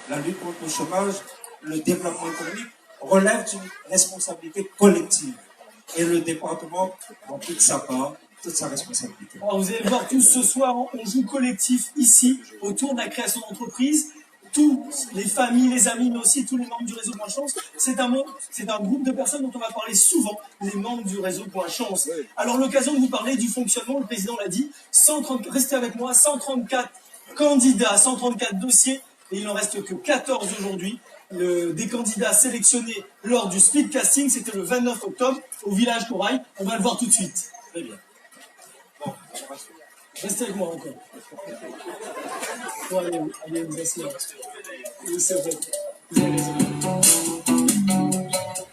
La lutte contre le chômage, le développement économique relève d'une responsabilité collective. Et le département prend toute sa part, toute sa responsabilité. Alors vous allez le voir tous ce soir, on joue collectif ici, autour de la création d'entreprise. Tous les familles, les amis, mais aussi tous les membres du réseau Point Chance. C'est un groupe de personnes dont on va parler souvent, les membres du réseau Point Chance. Alors l'occasion de vous parler du fonctionnement, le président l'a dit, restez avec moi, 134 candidats, 134 dossiers, et il n'en reste que 14 aujourd'hui. Des candidats sélectionnés lors du speed casting, c'était le 29 octobre au village Corail. On va le voir tout de suite. Très bien. Bon, restez avec moi encore. Bon, allez, vous asseyez. C'est vrai. Vous avez raison.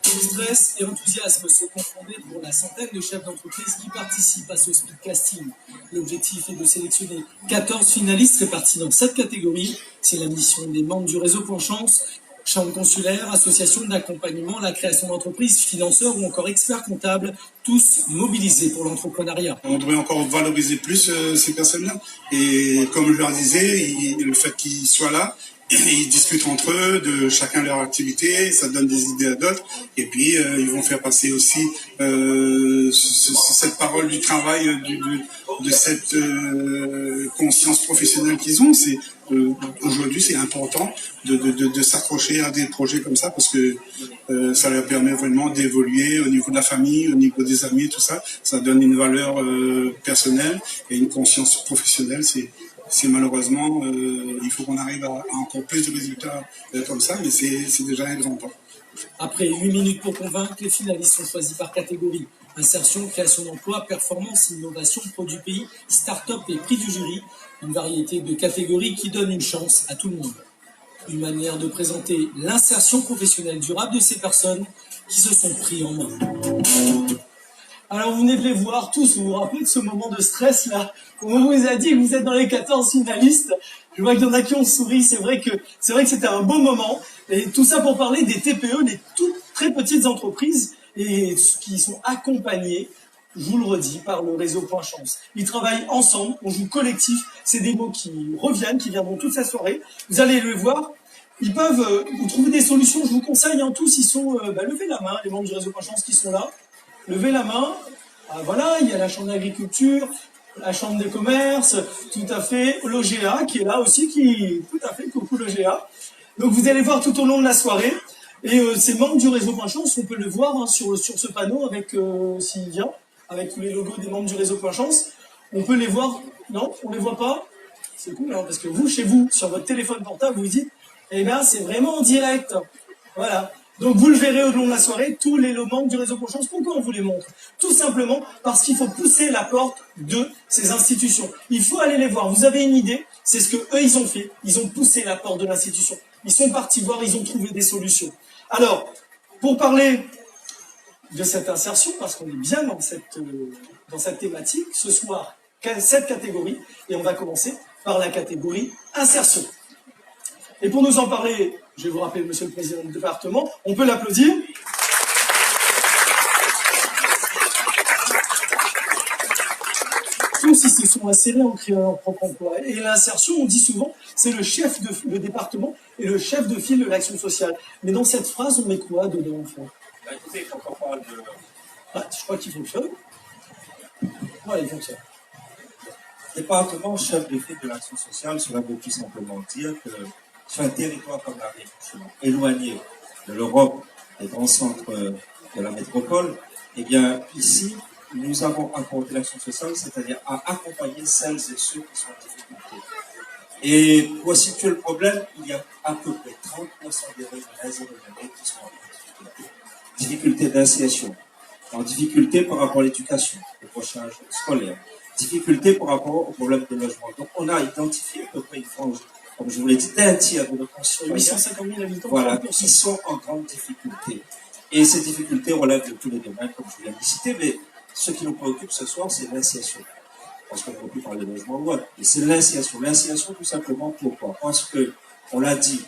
Stress et enthousiasme se confondent pour la centaine de chefs d'entreprise qui participent à ce speed casting. L'objectif est de sélectionner 14 finalistes répartis dans 7 catégories. C'est la mission des membres du réseau Point Chance. Chambre consulaire, association d'accompagnement, la création d'entreprises, financeurs ou encore experts comptables, tous mobilisés pour l'entrepreneuriat. On devrait encore valoriser plus ces personnes-là. Et comme je leur disais, le fait qu'ils soient là, ils discutent entre eux de chacun leur activité, ça donne des idées à d'autres. Et puis, ils vont faire passer aussi cette parole du travail, de cette conscience professionnelle qu'ils ont. Aujourd'hui, c'est important de s'accrocher à des projets comme ça parce que ça leur permet vraiment d'évoluer au niveau de la famille, au niveau des amis, tout ça. Ça donne une valeur personnelle et une conscience professionnelle. C'est malheureusement, il faut qu'on arrive à encore plus de résultats comme ça, mais c'est déjà un grand pas. Après 8 minutes pour convaincre, les finalistes sont choisis par catégorie. Insertion, création d'emploi, performance, innovation, produit pays, start-up et prix du jury. Une variété de catégories qui donne une chance à tout le monde. Une manière de présenter l'insertion professionnelle durable de ces personnes qui se sont pris en main. Alors vous venez de les voir tous, vous vous rappelez de ce moment de stress là, où on vous a dit que vous êtes dans les 14 finalistes. Je vois qu'il y en a qui ont souri, c'est vrai que c'était un beau moment. Et tout ça pour parler des TPE, les toutes très petites entreprises, et qui sont accompagnées, je vous le redis, par le réseau Point Chance. Ils travaillent ensemble, on joue collectif, c'est des mots qui reviennent, qui viendront toute la soirée. Vous allez le voir, ils peuvent vous trouver des solutions, je vous conseille, tous, ils sont, levez la main, les membres du réseau Point Chance qui sont là. Levez la main. Ah, voilà, il y a la Chambre d'agriculture, la Chambre des commerces, tout à fait, l'OGA qui est là aussi, tout à fait, coucou l'OGA. Donc vous allez voir tout au long de la soirée. Et ces membres du réseau Point Chance, on peut le voir sur ce panneau avec, s'il vient, avec tous les logos des membres du réseau Point Chance. On peut les voir. Non, on les voit pas. C'est cool, hein, parce que vous, chez vous, sur votre téléphone portable, vous dites, eh bien, c'est vraiment en direct. Voilà. Donc vous le verrez au long de la soirée, tous les membres du réseau Point Chance. Pourquoi on vous les montre? Tout simplement parce qu'il faut pousser la porte de ces institutions. Il faut aller les voir. Vous avez une idée, c'est ce que eux ils ont fait. Ils ont poussé la porte de l'institution. Ils sont partis voir, ils ont trouvé des solutions. Alors, pour parler de cette insertion, parce qu'on est bien dans cette thématique, ce soir, 7 catégories, et on va commencer par la catégorie insertion. Et pour nous en parler, je vais vous rappeler monsieur le président du département, on peut l'applaudir. Tous ils se sont insérés en créant leur propre emploi. Et l'insertion, on dit souvent, c'est le département et le chef de file de l'action sociale. Mais dans cette phrase, on met quoi dedans, enfin Écoutez, quand on parle de... je crois qu'il fonctionne. Voilà, il fonctionne. Département chef de file de l'action sociale, cela veut tout simplement dire que sur un territoire comme la Réunion, éloigné de l'Europe, des grands centres de la métropole, eh bien, ici, nous avons apporté l'action sociale, c'est-à-dire à accompagner celles et ceux qui sont en difficulté. Et pour situer le problème, il y a à peu près 30% des résidents qui sont en difficulté. Difficulté d'initiation, en difficulté par rapport à l'éducation, au prochain scolaire, difficulté par rapport au problème de logement. Donc, on a identifié à peu près une frange, comme je vous l'ai dit, d'un tiers de nos concitoyens, 850 000 habitants, voilà, qui sont en grande difficulté. Et ces difficultés relèvent de tous les domaines, comme je viens de citer, mais ce qui nous préoccupe ce soir, c'est l'initiation. Parce qu'on ne peut plus parler de logement ou autre. Et c'est l'initiation. L'initiation, tout simplement, pourquoi? Parce que, on l'a dit,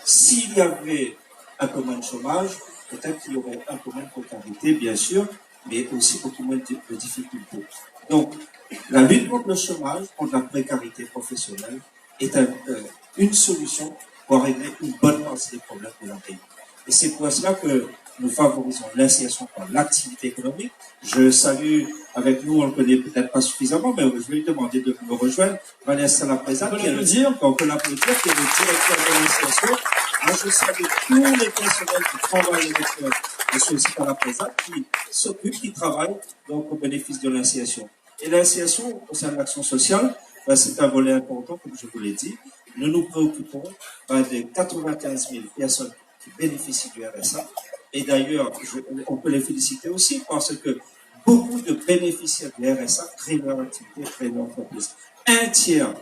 s'il y avait un peu moins de chômage, peut-être qu'il y aurait un peu moins de précarité, bien sûr, mais aussi beaucoup moins de difficultés. Donc, la lutte contre le chômage, contre la précarité professionnelle, est une solution pour régler une bonne partie des problèmes de la pays. Et c'est pour cela que nous favorisons l'insertion par l'activité économique. Je salue avec nous, on ne le connaît peut-être pas suffisamment, mais je vais lui demander de me rejoindre. Vanessa Laprésade, on peut l'applaudir, qui est le directeur de l'insertion. Moi, je salue tous les personnels qui travaillent avec M. Sika Laprésade, qui s'occupent, qui travaillent donc au bénéfice de l'insertion. Et l'insertion au sein de l'action sociale, c'est un volet important, comme je vous l'ai dit. Nous nous préoccupons de 95 000 personnes qui bénéficient du RSA. Et d'ailleurs, on peut les féliciter aussi parce que beaucoup de bénéficiaires du RSA créent leur activité, créent leur entreprise. Un tiers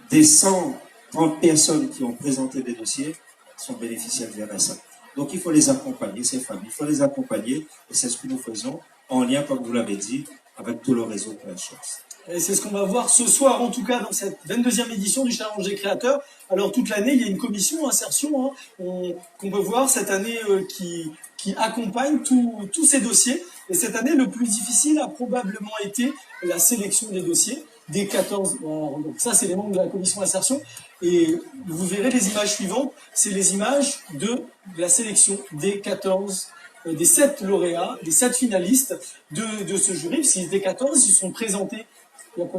des 130 personnes qui ont présenté des dossiers sont bénéficiaires du RSA. Donc il faut les accompagner, ces familles, il faut les accompagner, et c'est ce que nous faisons en lien, comme vous l'avez dit, avec tout le réseau de la chance. Et c'est ce qu'on va voir ce soir, en tout cas, dans cette 22e édition du Challenge des créateurs. Alors, toute l'année, il y a une commission insertion qu'on peut voir cette année qui accompagne tous ces dossiers. Et cette année, le plus difficile a probablement été la sélection des dossiers, des 14... Bon, donc ça, c'est les membres de la commission insertion. Et vous verrez les images suivantes. C'est les images de la sélection des 14... des 7 lauréats, des 7 finalistes de ce jury, puisqu'ils étaient 14, ils se sont présentés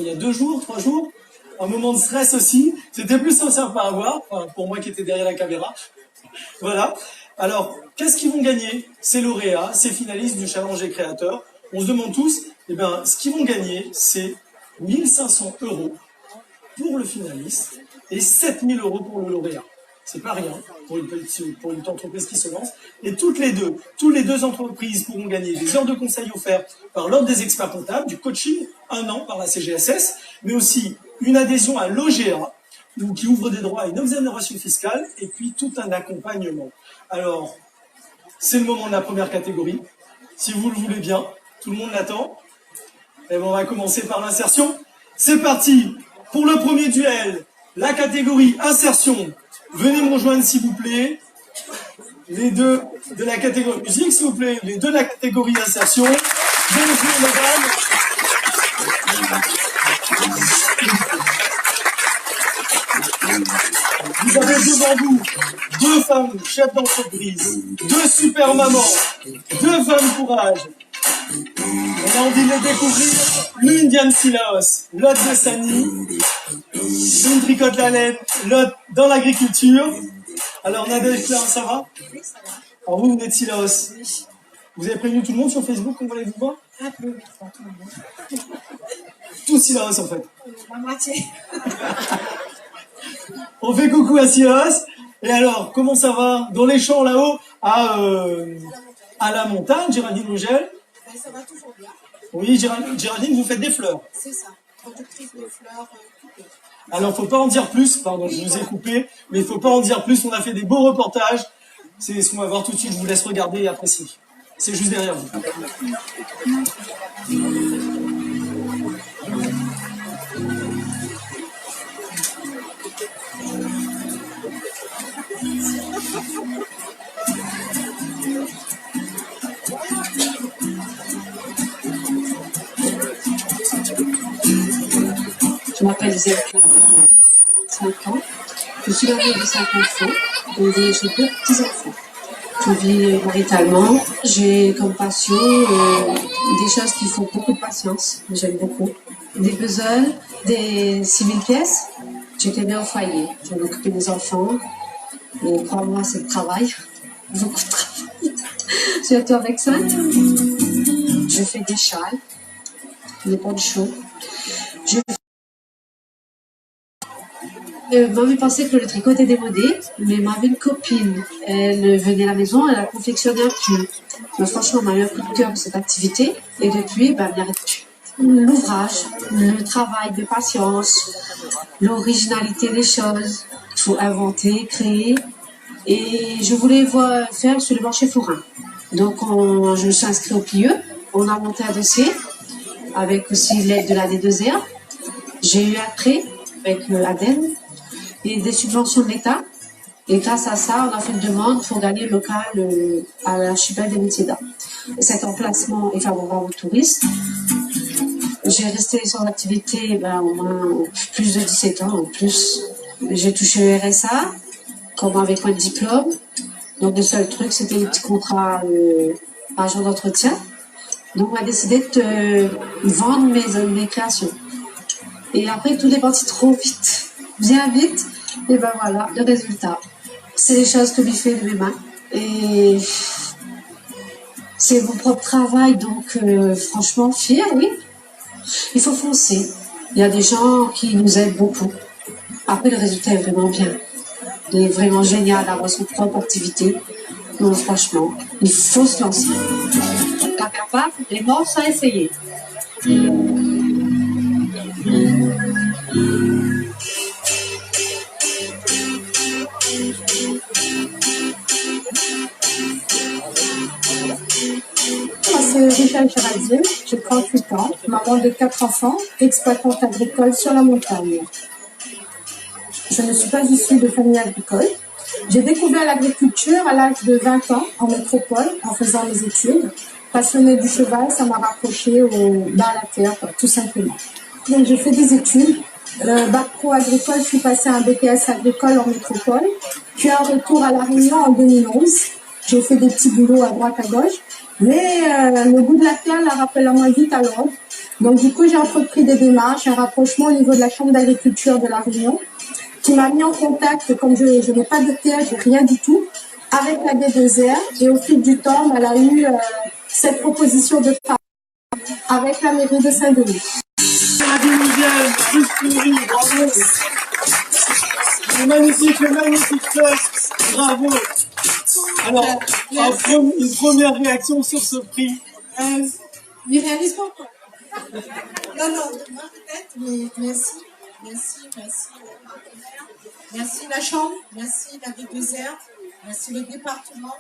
il y a 2 jours, 3 jours, un moment de stress aussi, c'était plus sincère par avoir, pour moi qui étais derrière la caméra. Voilà. Alors, qu'est-ce qu'ils vont gagner, ces lauréats, ces finalistes du Challenge des créateurs? On se demande tous, ce qu'ils vont gagner, c'est 1 500 € pour le finaliste et 7 000 € pour le lauréat. C'est pas rien pour une entreprise qui se lance. Et toutes les deux entreprises pourront gagner des heures de conseil offertes par l'ordre des experts comptables, du coaching, 1 an par la CGSS, mais aussi une adhésion à l'OGA, qui ouvre des droits à une exonération fiscale, et puis tout un accompagnement. Alors, c'est le moment de la première catégorie. Si vous le voulez bien, tout le monde l'attend. Et on va commencer par l'insertion. C'est parti pour le premier duel, la catégorie insertion. Venez me rejoindre s'il vous plaît, les deux de la catégorie musique s'il vous plaît, les deux de la catégorie insertion. Bonjour mesdames. Vous avez devant vous 2 femmes chefs d'entreprise, 2 super mamans, 2 femmes courage. On a envie de les découvrir. L'une Diane Silaos, l'autre de Sani. L'une tricote la laine, l'autre dans l'agriculture. Alors Nadège, Claire, ça va? Oui, ça va. Alors vous êtes Silaos. Vous avez prévenu tout le monde sur Facebook qu'on voulait vous voir? Un peu, mais pas tout le monde. Tout Silaos en fait. La moitié. On fait coucou à Silaos. Et alors, comment ça va? Dans les champs là-haut, à la montagne, Géraldine Rugel? Ça va toujours bien. Oui, Géraldine, vous faites des fleurs. C'est ça, productrice de fleurs coupées. Alors, faut pas en dire plus, pardon, je vous ai coupé, mais il faut pas en dire plus, on a fait des beaux reportages. C'est ce qu'on va voir tout de suite, je vous laisse regarder et apprécier. C'est juste derrière vous. Je m'appelle Zelka, 5 ans. Je suis la mère de 5 enfants et j'ai 2 petits-enfants. Je vis maritalement. J'ai comme passion des choses qui font beaucoup de patience. J'aime beaucoup. Des puzzles, des 6000 pièces. J'étais bien au foyer. Je m'occupais des enfants. Et crois-moi, c'est le travail. Beaucoup de travail. Surtout avec ça. Je fais des châles, des ponchos. M'avait pensé que le tricot était démodé, mais m'avait une copine. Elle venait à la maison, elle a confectionné un pull. Mais franchement, on a eu un coup de cœur pour cette activité. Et depuis, il n'y arrête plus. L'ouvrage, le travail de patience, l'originalité des choses. Il faut inventer, créer. Et je voulais faire sur le marché forain. Donc, je me suis inscrite au plieux. On a monté un dossier avec aussi l'aide de la D2R. J'ai eu un prêt avec l'ADEME et des subventions de l'État. Et grâce à ça, on a fait une demande pour gagner le local à l'archipel des métiers d'art. Cet emplacement est favorable aux touristes. J'ai resté sans activité au moins plus de 17 ans en plus. J'ai touché le RSA, comme avec un diplôme. Donc le seul truc, c'était les petits contrats par jour d'entretien. Donc on a décidé de vendre mes créations. Et après, tout est parti trop vite, bien vite. Et ben voilà, le résultat. C'est les choses que je fais de mes mains. Et c'est mon propre travail, donc franchement, fier, oui. Il faut foncer. Il y a des gens qui nous aident beaucoup. Après, le résultat est vraiment bien. Il est vraiment génial d'avoir son propre activité. Donc franchement, il faut se lancer. Pas capable, les morts sans essayer. C'est Richard Charazier, j'ai 38 ans, maman de 4 enfants, exploitante agricole sur la montagne. Je ne suis pas issue de famille agricole. J'ai découvert l'agriculture à l'âge de 20 ans en métropole en faisant mes études. Passionnée du cheval, ça m'a rapprochée à la terre, tout simplement. Donc j'ai fait des études. Bac pro agricole, je suis passée à un BTS agricole en métropole. Puis un retour à La Réunion en 2011. J'ai fait des petits boulots à droite à gauche. Mais le goût de la terre la rappelle à moi vite à l'ordre. Donc du coup, j'ai entrepris des démarches, un rapprochement au niveau de la Chambre d'agriculture de La Réunion, qui m'a mis en contact, comme je n'ai pas de terre, j'ai rien du tout, avec la D2R. Et au fil du temps, elle a eu cette proposition de travail avec la mairie de Saint-Denis. Magnifique fleur. Bravo. Alors, une première réaction sur ce prix. Il réalise pas encore. Non, demain peut-être, mais merci. Merci la Chambre, merci la D2R, merci le département.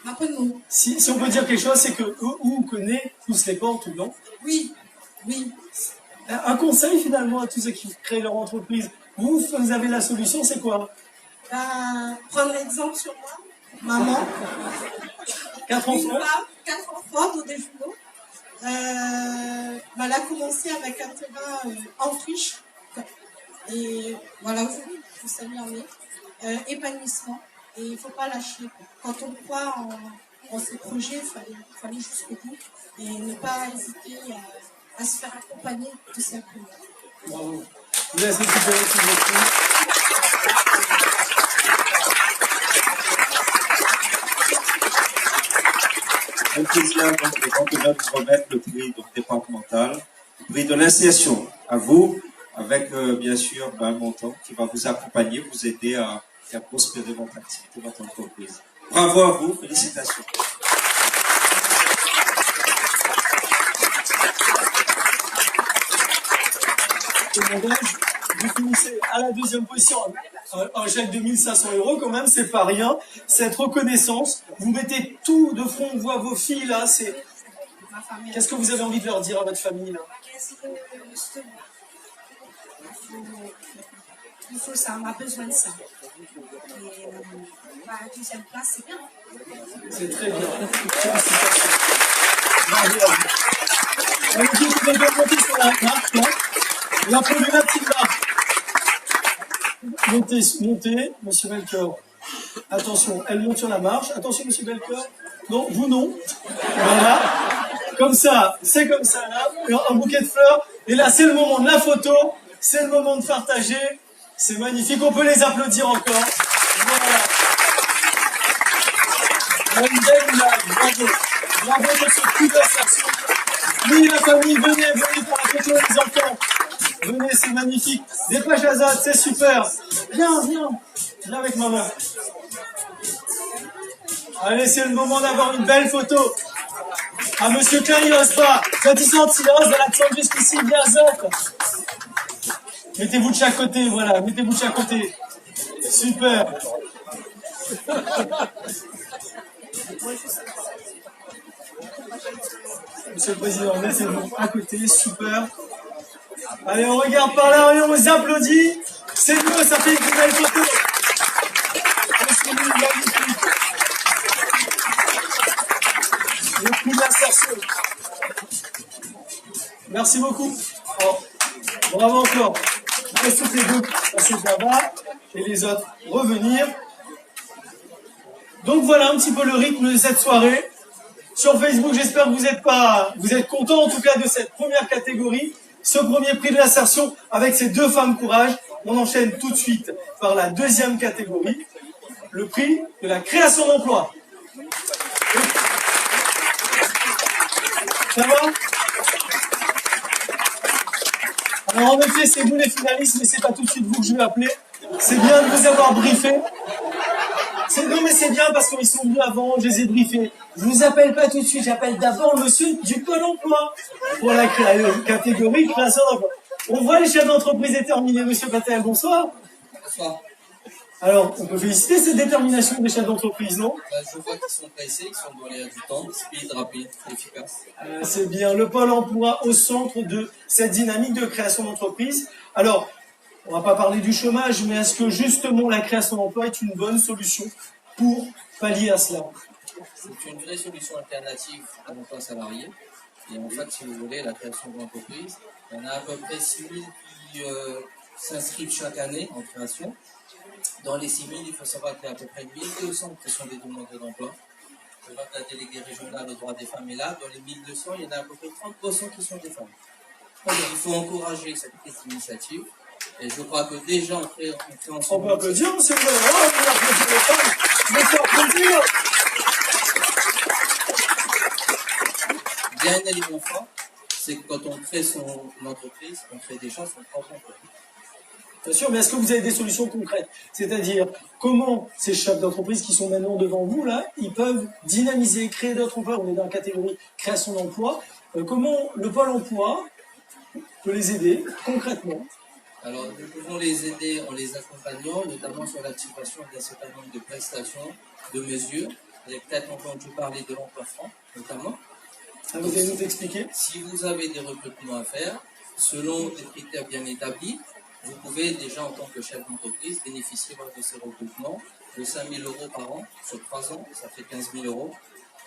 Rappelez-nous. Si on peut dire quelque chose, c'est que où on connaît tous les portes, non? Oui. Un conseil finalement à tous ceux qui créent leur entreprise. Vous avez la solution, c'est quoi? Prendre l'exemple sur moi, maman. 4 Une enfants. femme, 4 enfants, dont des jumeaux. Elle a commencé avec un terrain en friche. Et voilà, aujourd'hui, je sais où on est. Épanouissement. Et il ne faut pas lâcher. Quand on croit en ses projets, il faut aller jusqu'au bout. Et ne pas hésiter à se faire accompagner, tout simplement. Bravo. Vous avez récupéré tout beaucoup. Un plaisir donc de vous remettre le prix donc, départemental, le prix de l'insertion à vous, avec bien sûr un montant qui va vous accompagner, vous aider à faire prospérer votre activité, votre entreprise. Bravo à vous, félicitations. Vous finissez à la deuxième position, un chèque de 1 500 € quand même, c'est pas rien. Cette reconnaissance, vous mettez tout de front, on voit vos filles là, c'est... Qu'est-ce que vous avez envie de leur dire à votre famille là? Il faut ça, on a besoin de ça. Et la deuxième place, c'est bien. C'est très bien. Bravo à vous. Alors, vous pouvez monter sur la marque, hein. La première petite marque. Montez, monsieur Belcoeur. Attention, elle monte sur la marche. Attention, monsieur Belcoeur. Non, vous non. Voilà. Comme ça, c'est comme ça, là. Un bouquet de fleurs. Et là, c'est le moment de la photo. C'est le moment de partager. C'est magnifique. On peut les applaudir encore. Voilà. Une belle image. Bravo. Bravo pour ce coup d'insertion. Oui, la famille, venez pour la photo, les enfants. Venez, c'est magnifique. Dépêche Azad, c'est super. Viens avec maman. Allez, c'est le moment d'avoir une belle photo. Ah, monsieur Klein, il n'ose pas. Réticent de silence, de l'accent jusqu'ici, bien Azad. Mettez-vous de chaque côté, voilà, mettez-vous de chaque côté. Super. Monsieur le Président, mettez-vous à côté, super. Allez, on regarde par là, et on vous applaudit. C'est mieux, ça fait une belle photo. Le prix de l'insertion. Merci beaucoup. Oh, bravo encore. Restez toutes les deux, passez là-bas, et les autres. revenir. Donc voilà un petit peu le rythme de cette soirée. Sur Facebook, j'espère que vous êtes contents en tout cas de cette première catégorie, ce premier prix de l'insertion avec ces deux femmes courage. On enchaîne tout de suite par la deuxième catégorie, le prix de la création d'emplois. Ça va? Alors en effet, c'est vous les finalistes, mais c'est pas tout de suite vous que je vais appeler. C'est bien de vous avoir briefé. Non mais c'est bien parce qu'ils sont venus avant, je les ai briefés. Je vous appelle pas tout de suite, j'appelle d'abord le monsieur du Pôle emploi pour la catégorie création d'emploi. On voit les chefs d'entreprise déterminés, monsieur Patel, bonsoir. Bonsoir. Alors, on peut féliciter cette détermination des chefs d'entreprise, non? Je vois qu'ils sont pressés, ils sont dans l'air du temps, speed, rapide, efficace. C'est bien, le Pôle emploi au centre de cette dynamique de création d'entreprise. Alors, on va pas parler du chômage, mais est-ce que justement la création d'emploi est une bonne solution pour pallier à cela? C'est une vraie solution alternative à l'emploi salarié. Et en fait, si vous voulez, la création d'entreprise, il y en a à peu près 6 000 qui s'inscrivent chaque année en création. Dans les 6 000, il faut savoir qu'il y a à peu près 1 200 qui sont des demandeurs d'emploi. Je vois que la déléguée régionale aux droits des femmes est là. Dans les 1 200, il y en a à peu près 30% qui sont des femmes. Donc, il faut encourager cette initiative. Et je crois que déjà, on fait ensemble. On peut applaudir, monsieur le maire. On peut applaudir les femmes. Mais c'est applaudir. Il y a un élément fort, c'est que quand on crée son entreprise, on crée déjà son propre emploi. Bien sûr, mais est-ce que vous avez des solutions concrètes? C'est-à-dire, comment ces chefs d'entreprise qui sont maintenant devant vous, là, ils peuvent dynamiser, créer d'autres emplois? On est dans la catégorie création d'emplois. Comment le Pôle emploi peut les aider concrètement? Alors, nous pouvons les aider en les accompagnant, notamment sur l'activation d'un certain nombre de prestations, de mesures. Vous avez peut-être entendu parler de l'emploi franc, notamment. Vous allez nous expliquer? Si vous avez des recrutements à faire, selon des critères bien établis, vous pouvez déjà, en tant que chef d'entreprise, bénéficier de ces recrutements de 5 000 € par an sur 3 ans, ça fait 15 000 €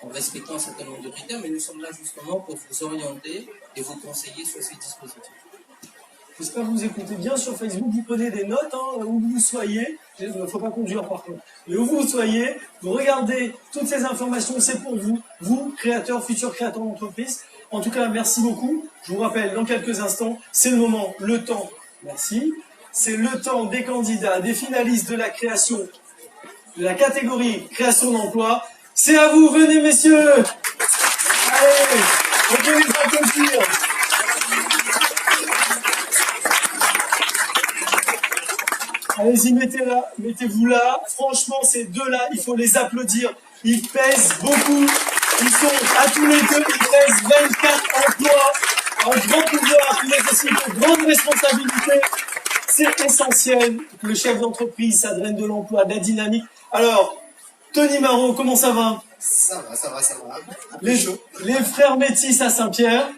en respectant un certain nombre de critères, mais nous sommes là justement pour vous orienter et vous conseiller sur ces dispositifs. J'espère que vous écoutez bien sur Facebook, vous prenez des notes, hein, où vous soyez, il ne faut pas conduire par contre, mais où vous soyez, vous regardez toutes ces informations, c'est pour vous, vous, créateurs, futurs créateurs d'entreprise. En tout cas, merci beaucoup. Je vous rappelle, dans quelques instants, c'est le moment, le temps, merci, c'est le temps des candidats, des finalistes de la création, de la catégorie création d'emploi. C'est à vous, venez messieurs. Allez, venez les applaudir. Allez-y, mettez-vous là. Franchement, ces deux-là, il faut les applaudir. Ils pèsent beaucoup. Ils sont à tous les deux, ils pèsent 24 emplois. Un grand pouvoir qui nécessite de grandes responsabilités. C'est essentiel que le chef d'entreprise s'adresse de l'emploi, de la dynamique. Alors, Tony Marot, comment ça va? Ça va. Les frères métis à Saint-Pierre,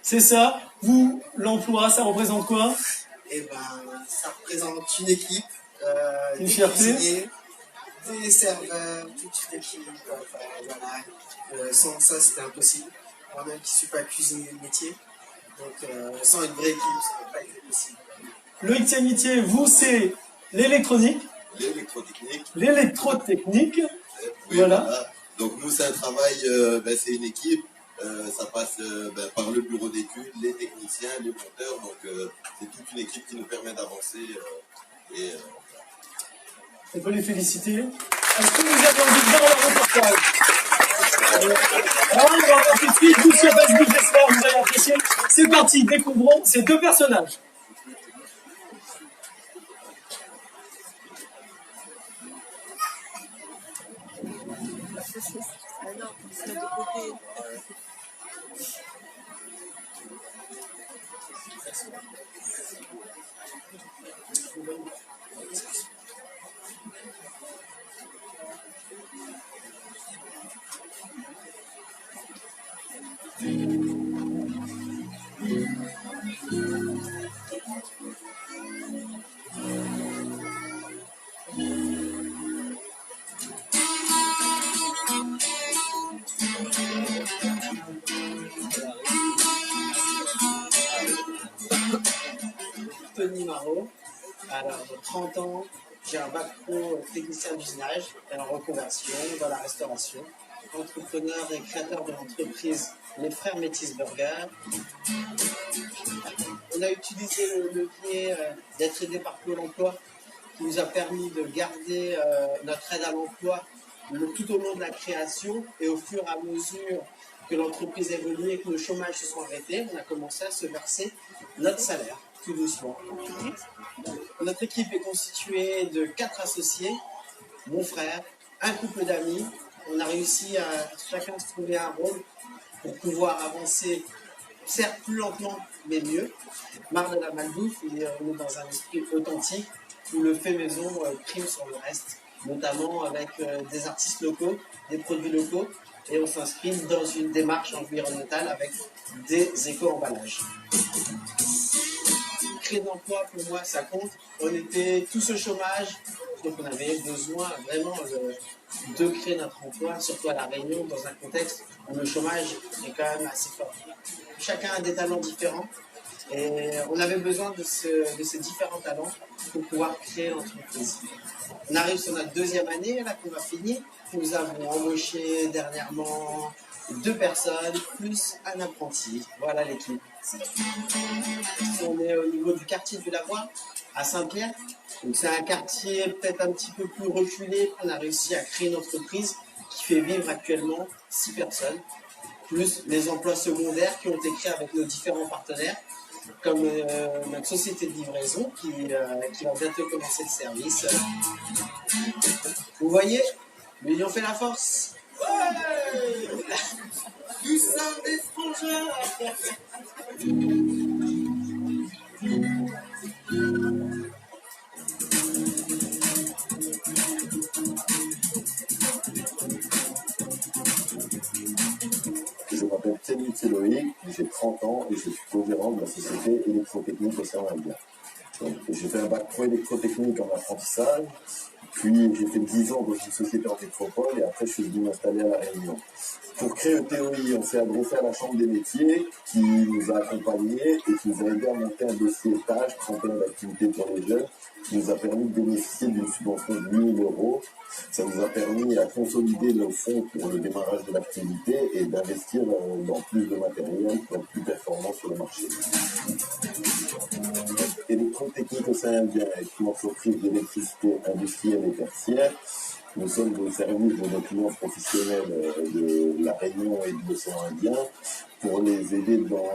c'est ça. Vous, l'emploi, ça représente quoi? Eh ben, ça représente une équipe, une des fierté, cuisiniers, des serveurs, toute une équipe. Voilà. Sans ça, c'était impossible. Moi-même qui ne suis pas cuisinier de métier. Donc, sans une vraie équipe, ça n'aurait pas été possible. Le X métier, vous, c'est l'électronique. L'électrotechnique. Oui, voilà. Donc nous, c'est un travail, c'est une équipe. Ça passe par le bureau d'études, les techniciens, les monteurs. Donc c'est toute une équipe qui nous permet d'avancer. On peut les féliciter. Est-ce que vous avez envie de voir leur reportage? Alors, on va voir tout de suite. Vous sur Facebook, j'espère que vous avez apprécié. C'est parti, découvrons ces deux personnages. Tony Marot, alors 30 ans, J'ai un bac pro technicien d'usinage et en reconversion dans la restauration. Entrepreneur et créateur de l'entreprise Les Frères Métis Burger. On a utilisé le levier d'être aidé par Pôle emploi qui nous a permis de garder notre aide à l'emploi tout au long de la création, et au fur et à mesure que l'entreprise évolue et que nos chômages se sont arrêtés, on a commencé à se verser notre salaire, tout doucement. Notre équipe est constituée de 4 associés, mon frère, un couple d'amis. On a réussi à chacun se trouver un rôle pour pouvoir avancer, certes plus lentement, mais mieux. Marre de la malbouffe, on est dans un esprit authentique où le fait maison prime sur le reste, notamment avec des artistes locaux, des produits locaux, et on s'inscrit dans une démarche environnementale avec des éco-emballages. Créer d'emploi, pour moi, ça compte. On était tous au chômage, donc on avait besoin vraiment de créer notre emploi, surtout à La Réunion, dans un contexte où le chômage est quand même assez fort. Chacun a des talents différents, et on avait besoin de ces différents talents pour pouvoir créer l'entreprise. On arrive sur notre 2e année, là qu'on va finir. Nous avons embauché dernièrement 2 personnes, plus un apprenti. Voilà l'équipe. On est au niveau du quartier du Lavoir, à Saint-Pierre. Donc c'est un quartier peut-être un petit peu plus reculé. On a réussi à créer une entreprise qui fait vivre actuellement 6 personnes, plus les emplois secondaires qui ont été créés avec nos différents partenaires, comme notre société de livraison qui va bientôt commencer le service. Vous voyez, l'union fait la force. Ouais, nous sommes des frangins. Je m'appelle Thierry Loïc, j'ai 30 ans et je suis co-gérant de la société électrotechnique Océan Indien. J'ai fait un bac pro électrotechnique en apprentissage, puis j'ai fait 10 ans dans une société en métropole et après je suis venu m'installer à La Réunion. Pour créer ETOI, on s'est adressé à la Chambre des métiers qui nous a accompagnés et qui nous a aidé à monter un dossier étage, tremplin d'activité pour les jeunes, qui nous a permis de bénéficier d'une subvention de 8 000 €. Ça nous a permis à consolider nos fonds pour le démarrage de l'activité et d'investir dans plus de matériel pour être plus performant sur le marché. Électrotechnique Océan Indien est une entreprise d'électricité industrielle et tertiaire. Nous sommes au service de nos clients professionnels de La Réunion et de l'océan Indien pour les aider dans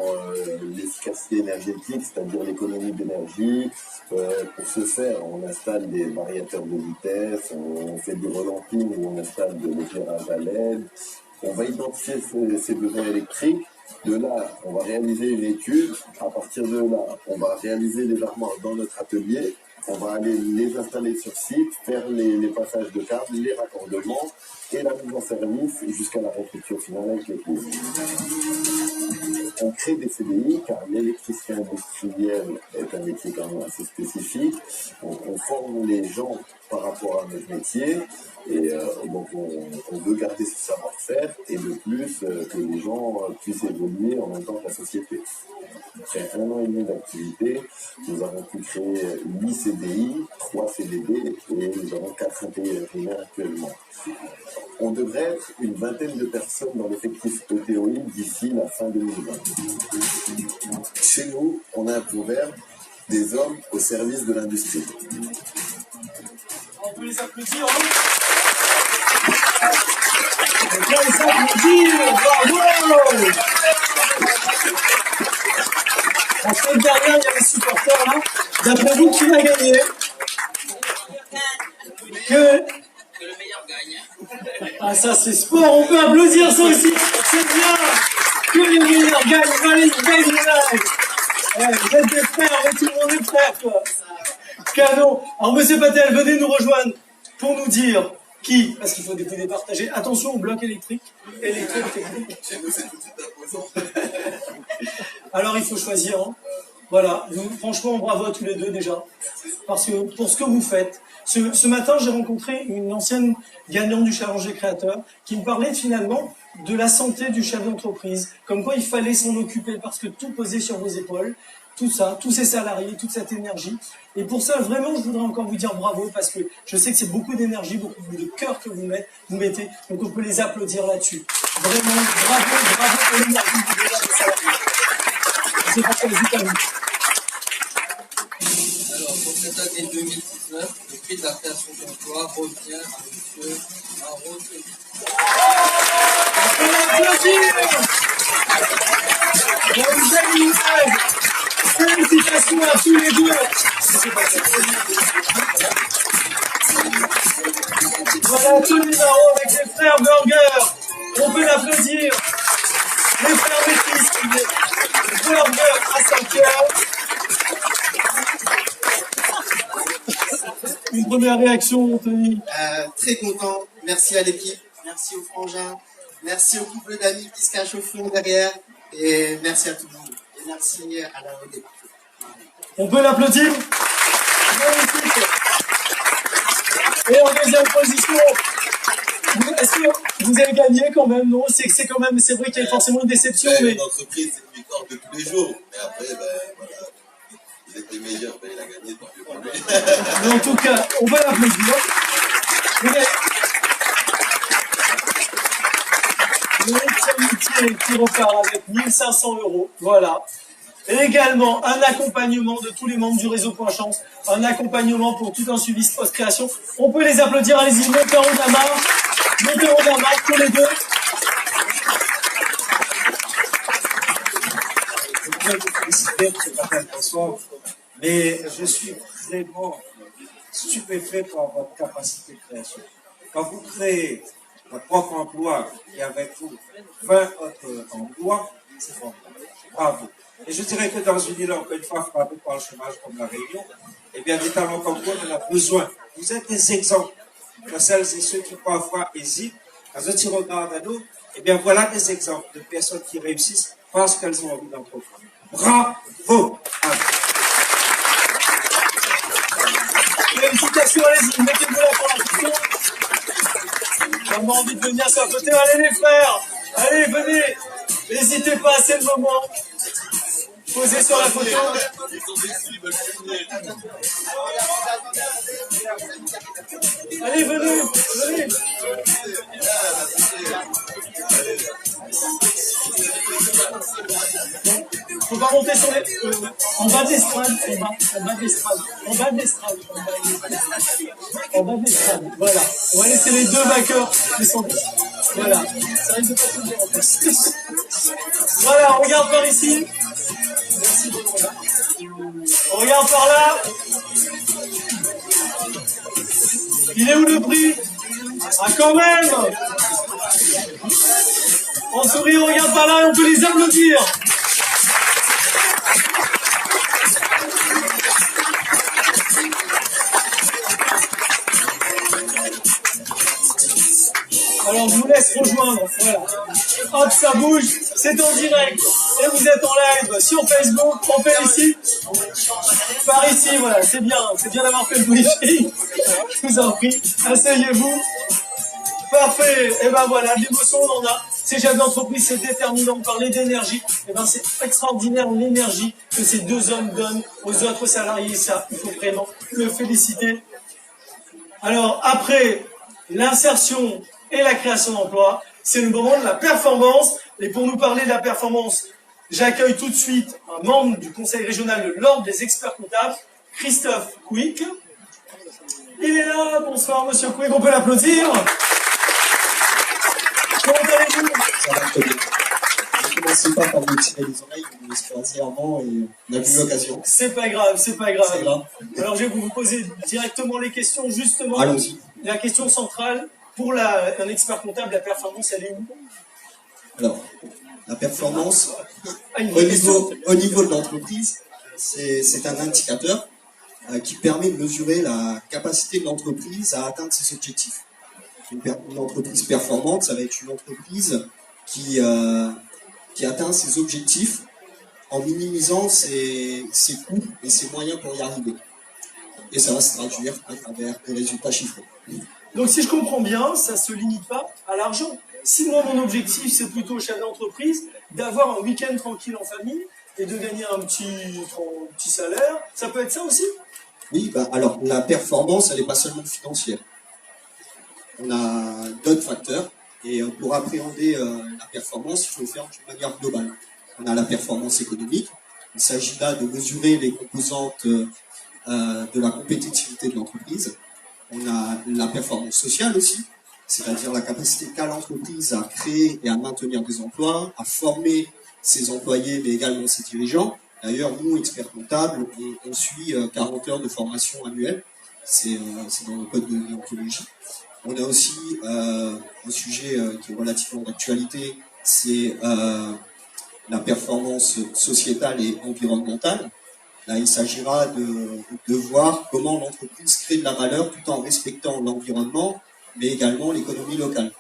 l'efficacité énergétique, c'est-à-dire l'économie d'énergie. Pour ce faire, on installe des variateurs de vitesse, on fait du relamping où on installe de l'éclairage à LED. On va identifier ces besoins électriques. De là, on va réaliser une étude. À partir de là, on va réaliser les armoires dans notre atelier. On va aller les installer sur site, faire les passages de câbles, les raccordements et la mise en service jusqu'à la réfection finale avec les clients. On crée des CDI car l'électricité industrielle est un métier quand même assez spécifique. On forme les gens par rapport à notre métier et donc on veut garder ce savoir-faire et de plus que les gens puissent évoluer en même temps que la société. Après 1 an et demi d'activité, nous avons pu créer 8 CDI, 3 CDD et nous avons 4 intérimaires actuellement. On devrait être une vingtaine de personnes dans l'effectif ETOI d'ici la fin 2020. Chez nous, on a un proverbe, des hommes au service de l'industrie. On peut les applaudir, hein? On peut les applaudir, bravo! La semaine dernière, il y a les supporters là. D'après vous, qui va gagner? Que le meilleur gagne. Ah, ça c'est sport, on peut applaudir ça aussi. C'est bien. Que les meilleurs gagnent, allez, gagnent les vous êtes des frères, mais tout le monde est frère, quoi. Cadeau. Alors, monsieur Patel, venez nous rejoindre pour nous dire qui, parce qu'il faut départager. Attention au bloc électrique. Électrotechnique. Chez nous, c'est tout de suite imposant. Alors, il faut choisir. Hein. Voilà. Franchement, bravo à tous les deux déjà. Parce que pour ce que vous faites. Ce matin, j'ai rencontré une ancienne gagnante du Challenge des créateurs qui me parlait finalement de la santé du chef d'entreprise. Comme quoi, il fallait s'en occuper parce que tout posait sur vos épaules. tout ça, tous ces salariés, toute cette énergie. Et pour ça, vraiment, je voudrais encore vous dire bravo parce que je sais que c'est beaucoup d'énergie, beaucoup de cœur que vous mettez. Donc on peut les applaudir là-dessus. Vraiment, bravo pour l'énergie que vous donnez à vos salariés. C'est pas pour les États-Unis. Alors, pour cette année 2019, le prix de la création d'emploi revient à M. Aaron Kelly. On peut l'applaudir. Félicitations à tous les deux. Voilà Tony Marot avec les frères Burger. On peut l'applaudir. Les frères Métis, Burger à Saint-Pierre. Une première réaction, Tony? Très content. Merci à l'équipe. Merci aux frangins. Merci au couple d'amis qui se cachent au fond derrière. Et merci à tout le monde. Et merci à la Rodée. On peut l'applaudir? Magnifique. Et en deuxième position, est-ce que vous avez gagné quand même? Non, c'est vrai qu'il y a forcément une déception. Mais L'entreprise, c'est une victoire de tous les jours. Mais après, voilà, vous êtes les meilleurs, il a gagné, tant mieux pour lui. Mais en tout cas, on va l'applaudir. Le métier qui repart avec 1 500 €. Voilà. Et également, un accompagnement de tous les membres du réseau Point Chance, un accompagnement pour tout un suivi post-création. On peut les applaudir, allez-y, montez en haut de la marque, tous les deux. Je voudrais vous féliciter pour ce matin bonsoir, mais je suis vraiment stupéfait par votre capacité de création. Quand vous créez votre propre emploi et avec vous 20 autres emplois, c'est formidable. Bravo. Et je dirais que dans une île, encore une fois, frappée par le chômage comme la Réunion, eh bien, des talents comme vous, on en a besoin. Vous êtes des exemples pour celles et ceux qui parfois hésitent. Quand ils regardent à nous, eh bien, voilà des exemples de personnes qui réussissent parce qu'elles ont envie d'entreprendre. Bravo à vous. Félicitations, allez-y, mettez-vous là pour la question. On a envie de venir sur le côté. Allez les frères, allez, venez. N'hésitez pas, c'est le moment. Posez sur la photo. Allez, venez. Faut pas monter sur les... en bas de l'estrade, voilà. On va laisser les deux backers qui sont... Voilà. Ça risque de pas tout dire en plus. Voilà, on regarde par ici. Merci beaucoup. On regarde par là. Il est où le prix? Ah, quand même! On sourit, on regarde par là et on peut les applaudir. Alors je vous laisse rejoindre, voilà. Hop, ça bouge, c'est en direct. Et vous êtes en live sur Facebook, on fait ici. Par ici, voilà, c'est bien d'avoir fait le briefing. Je vous en prie, asseyez-vous. Parfait, et ben voilà, l'émotion on en a. Ces chefs d'entreprise, c'est déterminant, de parler d'énergie. Et ben c'est extraordinaire l'énergie que ces deux hommes donnent aux autres salariés. Ça, il faut vraiment le féliciter. Alors après l'insertion et la création d'emplois, c'est le moment de la performance. Et pour nous parler de la performance, j'accueille tout de suite un membre du conseil régional de l'ordre des experts comptables, Christophe Quick. Il est là, bonsoir monsieur Quick, on peut l'applaudir. Comment allez-vous? Ça va très bien. Ne commencez pas par vous tirer les oreilles, vous me laissez avant et on n'a plus l'occasion. C'est pas grave, c'est pas grave. Alors je vais vous poser directement les questions, justement. Allons-y. La question centrale, pour un expert comptable, la performance, elle est où? Alors, la performance, au niveau de l'entreprise, c'est un indicateur qui permet de mesurer la capacité de l'entreprise à atteindre ses objectifs. Une entreprise performante, ça va être une entreprise qui atteint ses objectifs en minimisant ses coûts et ses moyens pour y arriver. Et ça va se traduire à travers des résultats chiffrés. Donc si je comprends bien, ça ne se limite pas à l'argent. Si moi mon objectif c'est plutôt chef d'entreprise, d'avoir un week-end tranquille en famille, et de gagner un petit salaire. Ça peut être ça aussi? Oui, alors la performance, elle n'est pas seulement financière. On a d'autres facteurs et pour appréhender la performance, il faut le faire d'une manière globale. On a la performance économique. Il s'agit là de mesurer les composantes de la compétitivité de l'entreprise. On a la performance sociale aussi, c'est-à-dire la capacité qu'a l'entreprise à créer et à maintenir des emplois, à former ses employés, mais également ses dirigeants. D'ailleurs, nous, experts comptables, on suit 40 heures de formation annuelle. C'est dans le code de déontologie. On a aussi un sujet qui est relativement d'actualité, c'est la performance sociétale et environnementale. Là, il s'agira de voir comment l'entreprise crée de la valeur tout en respectant l'environnement, mais également l'économie locale.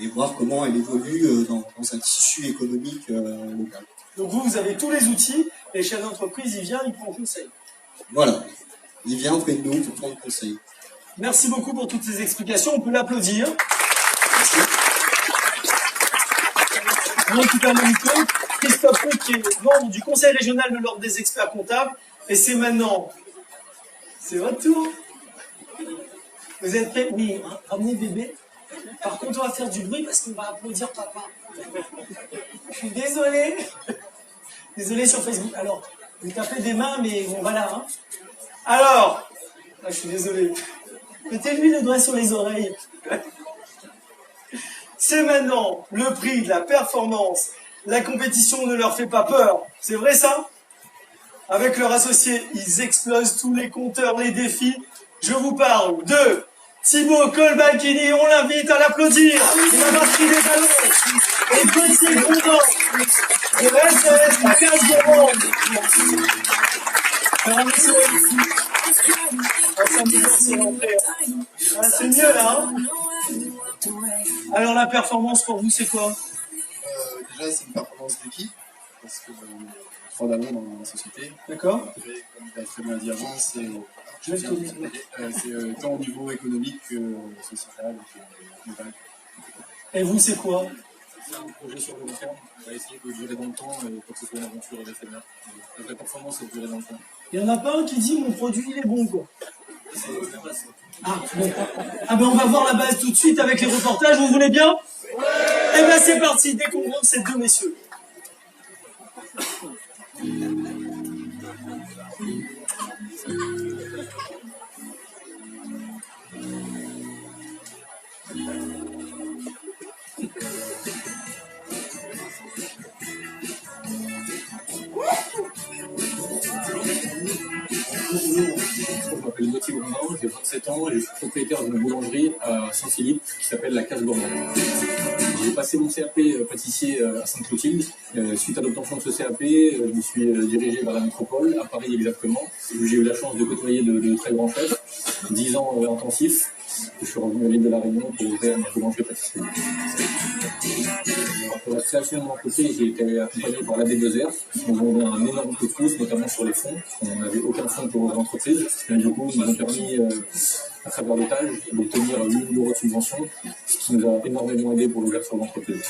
Et voir comment elle évolue dans un tissu économique local. Donc vous avez tous les outils, et le chef d'entreprise, il vient, il prend conseil. Voilà, il vient auprès de nous pour prendre conseil. Merci beaucoup pour toutes ces explications, on peut l'applaudir. Merci. On récupère le micro. Christophe Roux, qui est membre du Conseil régional de l'Ordre des experts comptables, et c'est maintenant. C'est votre tour. Vous êtes prêts? Oui, hein, ramenez bébé. Par contre, on va faire du bruit parce qu'on va applaudir papa. Je suis désolé. Désolé sur Facebook. Alors, vous tapez des mains, mais bon, voilà. Hein. Alors, je suis désolé. Mettez-lui le doigt sur les oreilles. C'est maintenant le prix de la performance. La compétition ne leur fait pas peur. C'est vrai ça? Avec leurs associés, ils explosent tous les compteurs, les défis. Je vous parle de Thibaut Colbalchini, on l'invite à l'applaudir. Il a marqué des ballons. Et petit content de SES la case gourmande. C'est mieux là. Hein, alors la performance pour vous c'est quoi? Déjà c'est une performance d'équipe parce que trois d'avant dans la société. D'accord. Comme tu as très bien dit avant, c'est tant au niveau économique que sociétal que global. Et vous c'est quoi? C'est un projet sur le long terme. On va essayer de durer dans le temps pour que ce soit une aventure éphémère. La vraie performance c'est de durer dans le temps. Il n'y en a pas un qui dit mon produit il est bon quoi. Ah, bon. Ah ben on va voir la base tout de suite avec les reportages, vous voulez bien? Eh ben c'est parti, découvrons ces deux messieurs. Je m'appelle Gauthier Gourmand, j'ai 27 ans et je suis propriétaire d'une boulangerie à Saint-Philippe qui s'appelle la Case Gourmand. J'ai passé mon CAP pâtissier à Sainte-Clotilde. Suite à l'obtention de ce CAP, je me suis dirigé vers la métropole, à Paris exactement, où j'ai eu la chance de côtoyer de très grands chefs, 10 ans intensifs. Je suis revenu à l'île de la Réunion pour ouvrir ma boulangerie pâtisserie. Pour la création de mon entreprise, j'ai été accompagné par l'AD2R, qui nous ont donné un énorme coup de pouce, notamment sur les fonds. On n'avait aucun fonds pour ouvrir l'entreprise, mais du coup, ils nous ont permis, à travers l'étage, d'obtenir 8 000 € de subvention, ce qui nous a énormément aidé pour l'ouverture de l'entreprise.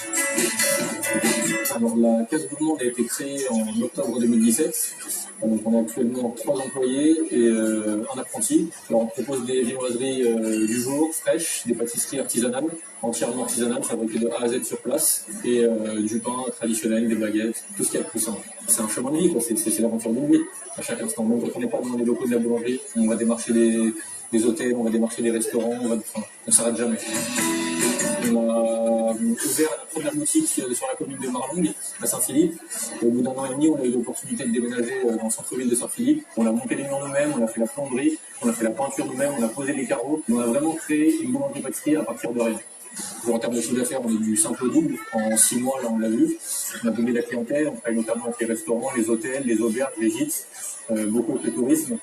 Alors, la Case Gourmand a été créée en octobre 2017. Donc, on a actuellement 3 employés et un apprenti. Alors, on propose des viennoiseries du jour, fraîches, des pâtisseries artisanales, entièrement artisanales, fabriquées de A à Z sur place, et du pain traditionnel, des baguettes, tout ce qu'il y a de plus simple. C'est un chemin de vie, quoi. C'est l'aventure d'une vie, à chaque instant. Même quand on n'est pas dans les locaux de la boulangerie, on va démarcher des hôtels, on va démarcher des restaurants, on ne s'arrête jamais. On a ouvert la première boutique sur la commune de Marling, à Saint-Philippe. Au bout d'un an et demi, on a eu l'opportunité de déménager dans le centre-ville de Saint-Philippe. On a monté les murs nous-mêmes, on a fait la plomberie, on a fait la peinture nous-mêmes, on a posé les carreaux. On a vraiment créé une boulangerie-pâtisserie à partir de rien. En termes de chiffre d'affaires, on est du simple au double. En 6 mois, là, on l'a vu. On a donné la clientèle, on travaille notamment avec les restaurants, les hôtels, les auberges, les gîtes, beaucoup avec le tourisme,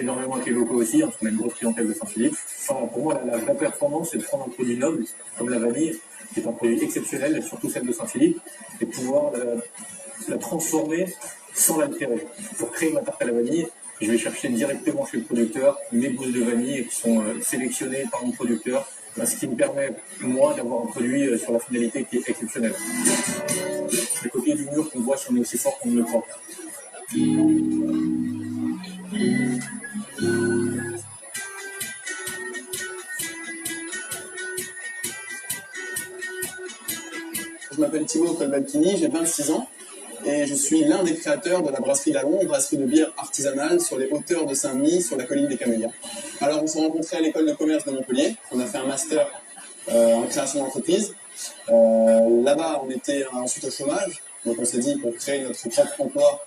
énormément avec les locaux aussi, hein, parce qu'on a une grosse clientèle de Saint-Philippe. Enfin, pour moi, la vraie performance, c'est de prendre un produit noble, comme la vanille, qui est un produit exceptionnel, et surtout celle de Saint-Philippe, et pouvoir la transformer sans l'altérer. Pour créer ma tarte à la vanille, je vais chercher directement chez le producteur mes gousses de vanille qui sont sélectionnées par mon producteur ce qui me permet, moi, d'avoir un produit sur la finalité qui est exceptionnel. Les copies du mur qu'on voit sont aussi forts qu'on ne le croit. Je m'appelle Thibaut Colbaltini, j'ai 26 ans et je suis l'un des créateurs de la brasserie Lalon, brasserie de bière artisanale sur les hauteurs de Saint-Denis, sur la colline des Camélias. Alors on s'est rencontrés à l'école de commerce de Montpellier, on a fait un master en création d'entreprise. Là-bas on était ensuite au chômage, donc on s'est dit pour créer notre propre emploi,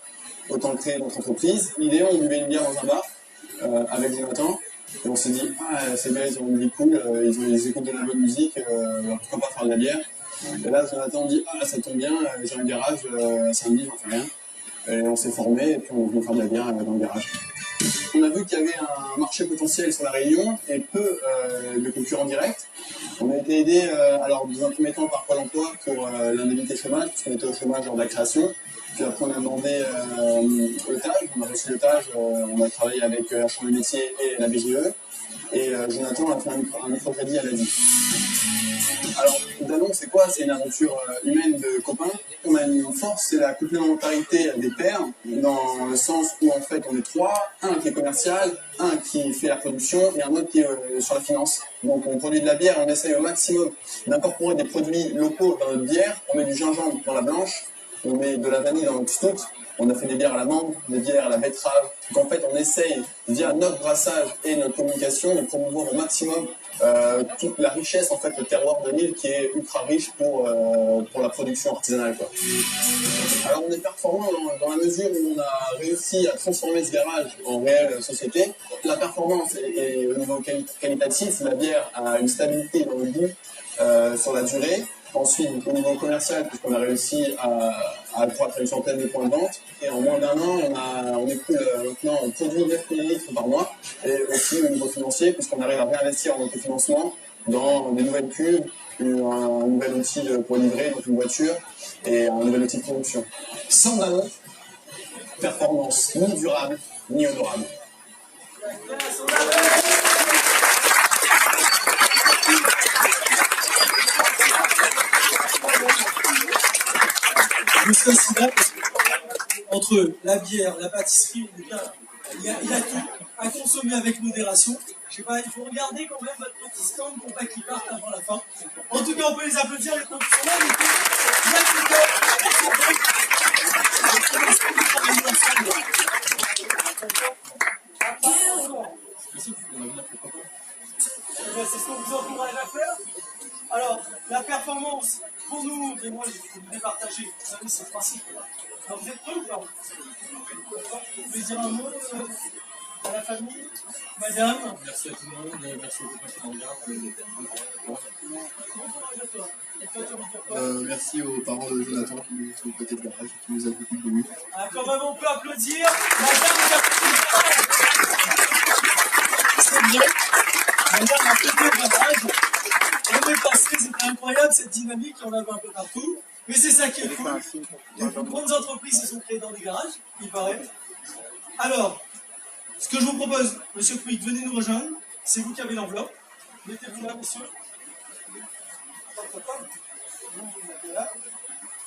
autant créer notre entreprise. L'idée, on buvait une bière dans un bar avec Jonathan. Et on s'est dit, ces gars, ils ont une vie cool, ils écoutent de la bonne musique, pourquoi pas faire de la bière. Et là, Jonathan dit, ça tombe bien, j'ai un garage, samedi, j'en fais rien. Et on s'est formé, et puis on est venu faire de la bière dans le garage. On a vu qu'il y avait un marché potentiel sur la Réunion et peu de concurrents directs. On a été aidé, alors dans un premier temps par Pôle emploi pour l'indemnité chômage, parce qu'on était au chômage lors de la création. Puis après, on a demandé le TAG, on a reçu le TAG, on a travaillé avec la Chambre des métiers et la BGE. Et Jonathan a fait un microcrédit à la vie. Alors, Lalon, c'est quoi? C'est une aventure humaine de copains. On a une force, c'est la complémentarité des pairs, dans le sens où en fait on est trois, un qui est commercial, un qui fait la production et un autre qui est sur la finance. Donc on produit de la bière et on essaye au maximum d'incorporer des produits locaux dans notre bière. On met du gingembre dans la blanche, on met de la vanille dans notre stout. On a fait des bières à la mangue, des bières à la betterave. Donc en fait, on essaye, via notre brassage et notre communication, de promouvoir au maximum toute la richesse, en fait, le terroir de l'île qui est ultra riche pour la production artisanale, quoi. Alors on est performant dans la mesure où on a réussi à transformer ce garage en réelle société. La performance est au niveau qualitatif, la bière a une stabilité dans le goût sur la durée. Ensuite, au niveau commercial, puisqu'on a réussi à accroître une centaine de points de vente. Et en moins d'un an, on écoule maintenant, on produit 9 000 litres par mois. Et aussi au niveau financier, puisqu'on arrive à réinvestir en autofinancement dans des nouvelles cubes, un nouvel outil pour livrer, donc une voiture, et un nouvel outil de production. Sans Lalon, performance ni durable, ni honorable. Je suis aussi là parce que entre la bière, la pâtisserie, il y a tout à consommer avec modération. Je sais pas, il faut regarder quand même votre petit stand pour pas qu'ils partent avant la fin. En tout cas, on peut les applaudir, les comptes sont là. C'est ce qu'on vous encourage à faire. Alors, la performance, pour nous, et moi, je vais vous départager. Vous savez, c'est le principe. Alors, vous êtes prêts ou pas? Vous voulez dire un mot à la famille? Madame? Merci à tout le monde, merci aux copains qui sont là. Merci aux parents de Jonathan qui nous ont prêté le garage, qui nous a beaucoup de Ah, quand même, on peut applaudir. Madame, vous applaudissez. C'est vrai. Madame a fait le garage. On est passé, c'était incroyable cette dynamique, il y en avait un peu partout. Mais c'est ça qui est cool. Les plus grandes entreprises se sont créées dans des garages, il paraît. Alors, ce que je vous propose, monsieur Quick, venez nous rejoindre. C'est vous qui avez l'enveloppe. Mettez-vous là, monsieur.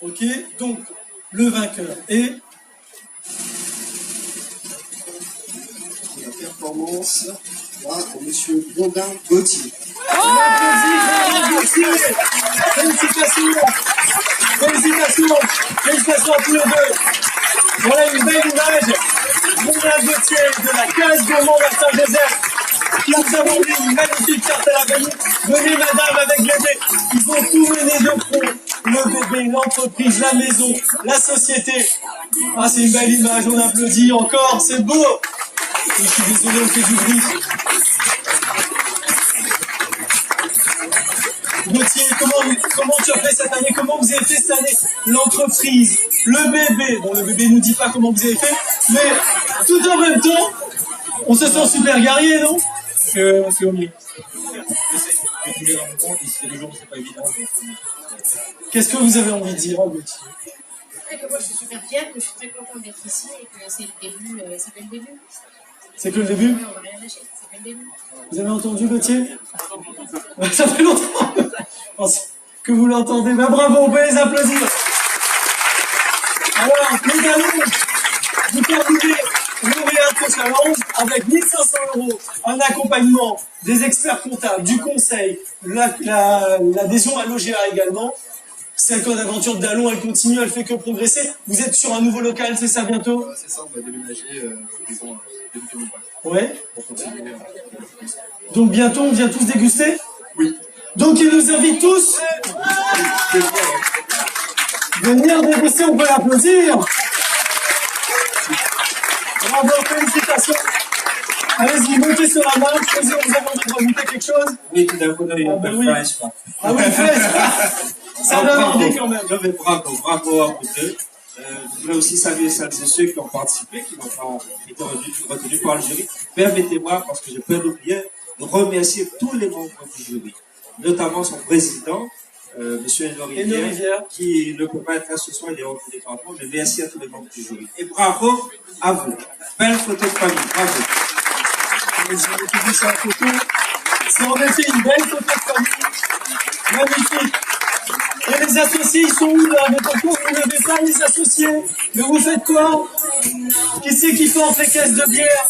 Ok, donc, le vainqueur est... La performance, là, pour monsieur Baudin Gauthier. Félicitations! Félicitations! Félicitations à tous les deux! Voilà une belle image. Baudin Gauthier de la case gourmand à Saint-Joseph qui nous a vendu une magnifique carte à la vanille. Venez madame avec bébé. Ils ont tout mené de front. Le bébé, l'entreprise, la maison, la société. Ah, c'est une belle image, on applaudit encore, c'est beau! Et je suis désolé, on fait du bruit. Gauthier, comment tu as fait cette année? Comment vous avez fait cette année? L'entreprise, le bébé. Bon, le bébé nous dit pas comment vous avez fait, mais tout en même temps, on se sent super guerrier, non? On fait au mieux. Qu'est-ce que vous avez envie de dire, Gauthier? Moi, je suis super fière, que je suis très contente d'être ici et que c'est le début. C'est que le début? Vous avez entendu Gauthier? Ça fait longtemps que vous l'entendez. Ben, bravo, on peut les applaudir. Alors, nous allons vous terminer Lauréat Social 11 avec 1 500 € un accompagnement des experts comptables, du conseil, l'adhésion à l'OGA également. 5 ans d'aventure de Dallon, elle continue, elle fait que progresser. Vous êtes sur un nouveau local, c'est ça bientôt? C'est ça, on va déménager disons, début 2020. Ouais. Pour continuer. Donc bientôt, on vient tous déguster? Oui. Donc il nous invite tous venir déguster, on peut l'applaudir. Bravo, félicitations. Allez-y, montez sur la main, choisissez, vous avez envie de rajouter quelque chose? Oui, tout d'un coup, il y a un peu de fraîche. Ah oui, fraîche. Ça donne envie quand même. Non, mais bravo à vous deux. Je voudrais aussi saluer celles et ceux qui ont participé, qui n'ont pas été retenus par le jury. Permettez-moi, parce que j'ai peur d'oublier, de remercier tous les membres du jury, notamment son président, M. Henri Rivière, qui ne peut pas être là ce soir, il est hors du département, mais merci à tous les membres du jury. Et bravo à vous. Belle photo de famille, bravo. C'est en effet une belle photo de famille. Magnifique. Et les associés, ils sont où là? Mais pourquoi vous n'avez pas les associés? Mais vous faites quoi? Qui c'est qui porte les caisses de bière?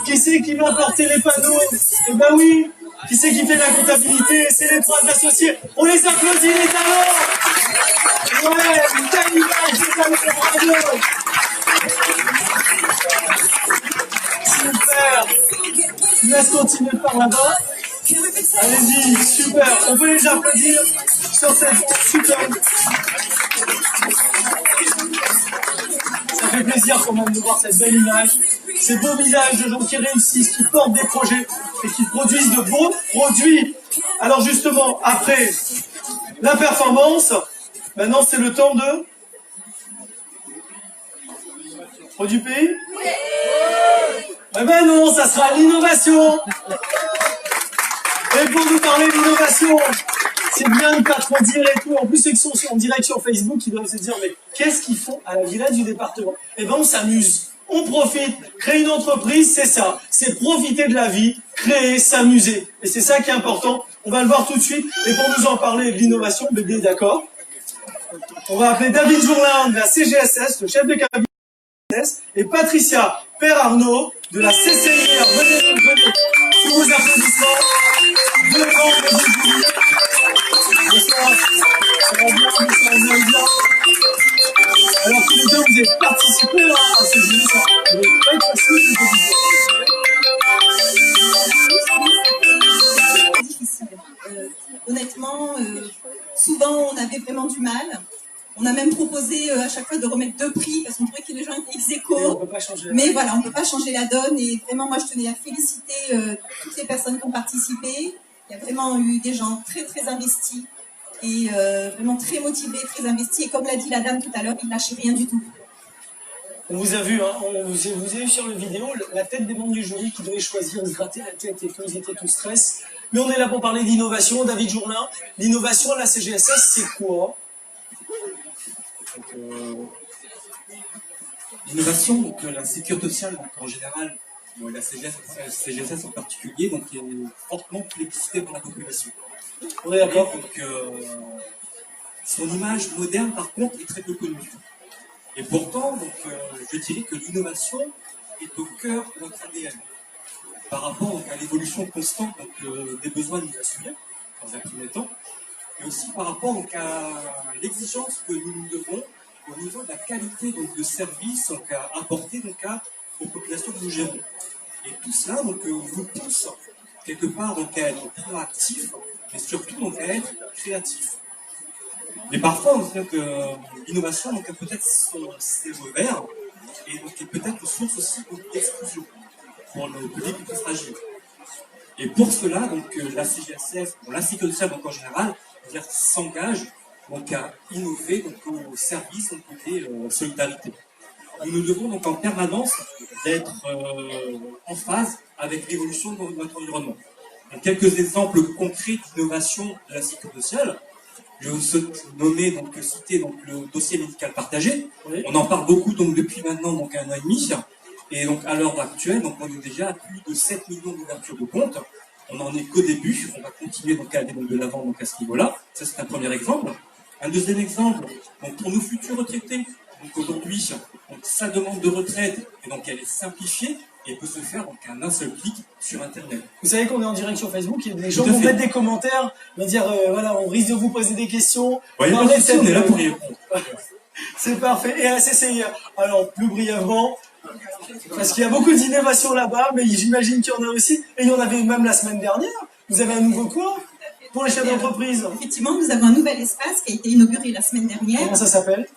Qui c'est qui va porter les panneaux? Eh ben oui. Qui c'est qui fait la comptabilité? C'est les 3 associés. On les applaudit, les talents! Ouais, une belle image, les talents, bravo! Super! Je vous laisse continuer par là-bas. Allez-y, super. On peut les applaudir sur cette super. Ça fait plaisir quand même de voir cette belle image, ces beaux visages de gens qui réussissent, qui portent des projets et qui produisent de beaux produits. Alors justement, après la performance, maintenant c'est le temps de... Produit pays? Eh ben non, ça sera l'innovation. Et pour nous parler d'innovation, c'est bien de ne pas trop dire et tout. En plus, ceux qui sont en direct sur Facebook, ils doivent se dire, mais qu'est-ce qu'ils font à la villa du département? Eh ben, on s'amuse, on profite. Créer une entreprise, c'est ça. C'est profiter de la vie, créer, s'amuser. Et c'est ça qui est important. On va le voir tout de suite. Et pour nous en parler de l'innovation, bébé, d'accord? On va appeler David Jourlin de la CGSS, le chef de cabinet, et Patricia Père-Arnaud de la CCIR. Venez, sous vos applaudissements, devant le jury. Bonsoir, ça va bien, ça va bien. Alors tous les deux, vous avez participé à ce jury, ça ne va pas être facile, honnêtement, souvent on avait vraiment du mal. On a même proposé à chaque fois de remettre 2 prix parce qu'on trouvait que les gens étaient ex-aequo. Mais voilà, on ne peut pas changer la donne. Et vraiment, moi, je tenais à féliciter toutes les personnes qui ont participé. Il y a vraiment eu des gens très, très investis et vraiment très motivés, très investis. Et comme l'a dit la dame tout à l'heure, ils ne lâchaient rien du tout. On vous a vu, hein, vous avez vu sur la vidéo la tête des membres du jury qui devaient choisir, se gratter la tête et qu'ils étaient tous stress. Mais on est là pour parler d'innovation. David Jourlin, l'innovation à la CGSS, c'est quoi? L'innovation, donc la sécurité sociale donc, en général, la CGSS en particulier, donc il y a une fortement plébiscitée par la population. Oui, d'accord. Donc son image moderne par contre est très peu connue. Et pourtant, donc, je dirais que l'innovation est au cœur de notre ADN. Par rapport donc, à l'évolution constante donc, des besoins de nos assurés, dans un premier temps, et aussi par rapport donc, à l'exigence que nous nous devons au niveau de la qualité donc, de service donc, à apporter donc, aux populations que nous gérons. Et tout cela donc, vous pousse quelque part donc, à être proactif, mais surtout donc, à être créatif. Mais parfois, donc, l'innovation donc, a peut-être ses revers, et donc, est peut-être source aussi d'exclusion pour le public plus fragile. Et pour cela, donc, la CGSF, la sécurité sociale donc, en général, s'engage donc, à innover donc, au service donc, des solidarités. Nous devons donc en permanence être en phase avec l'évolution de notre environnement. Donc, quelques exemples concrets d'innovation de la sécurité sociale. Je vais vous nommer, donc, citer donc, le dossier médical partagé. Oui. On en parle beaucoup donc, depuis maintenant donc, 1 an et demi. Et donc à l'heure actuelle, donc on est déjà à plus de 7 millions d'ouvertures de comptes. On n'en est qu'au début, on va continuer donc à aller de l'avant donc à ce niveau-là. Ça c'est un premier exemple. Un deuxième exemple, donc pour nos futurs retraités, donc aujourd'hui, donc sa demande de retraite, et donc elle est simplifiée et peut se faire donc à un seul clic sur Internet. Vous savez qu'on est en direct sur Facebook, il y a des gens qui vont mettre des commentaires, vont dire voilà, on risque de vous poser des questions. Ouais, on est là pour y répondre. C'est parfait. Et ACCI, alors plus brièvement, parce qu'il y a beaucoup d'innovations là-bas, mais j'imagine qu'il y en a aussi, et il y en avait même la semaine dernière. Vous avez un nouveau quoi pour les chefs d'entreprise? Effectivement, nous avons un nouvel espace qui a été inauguré la semaine dernière. Comment ça s'appelle?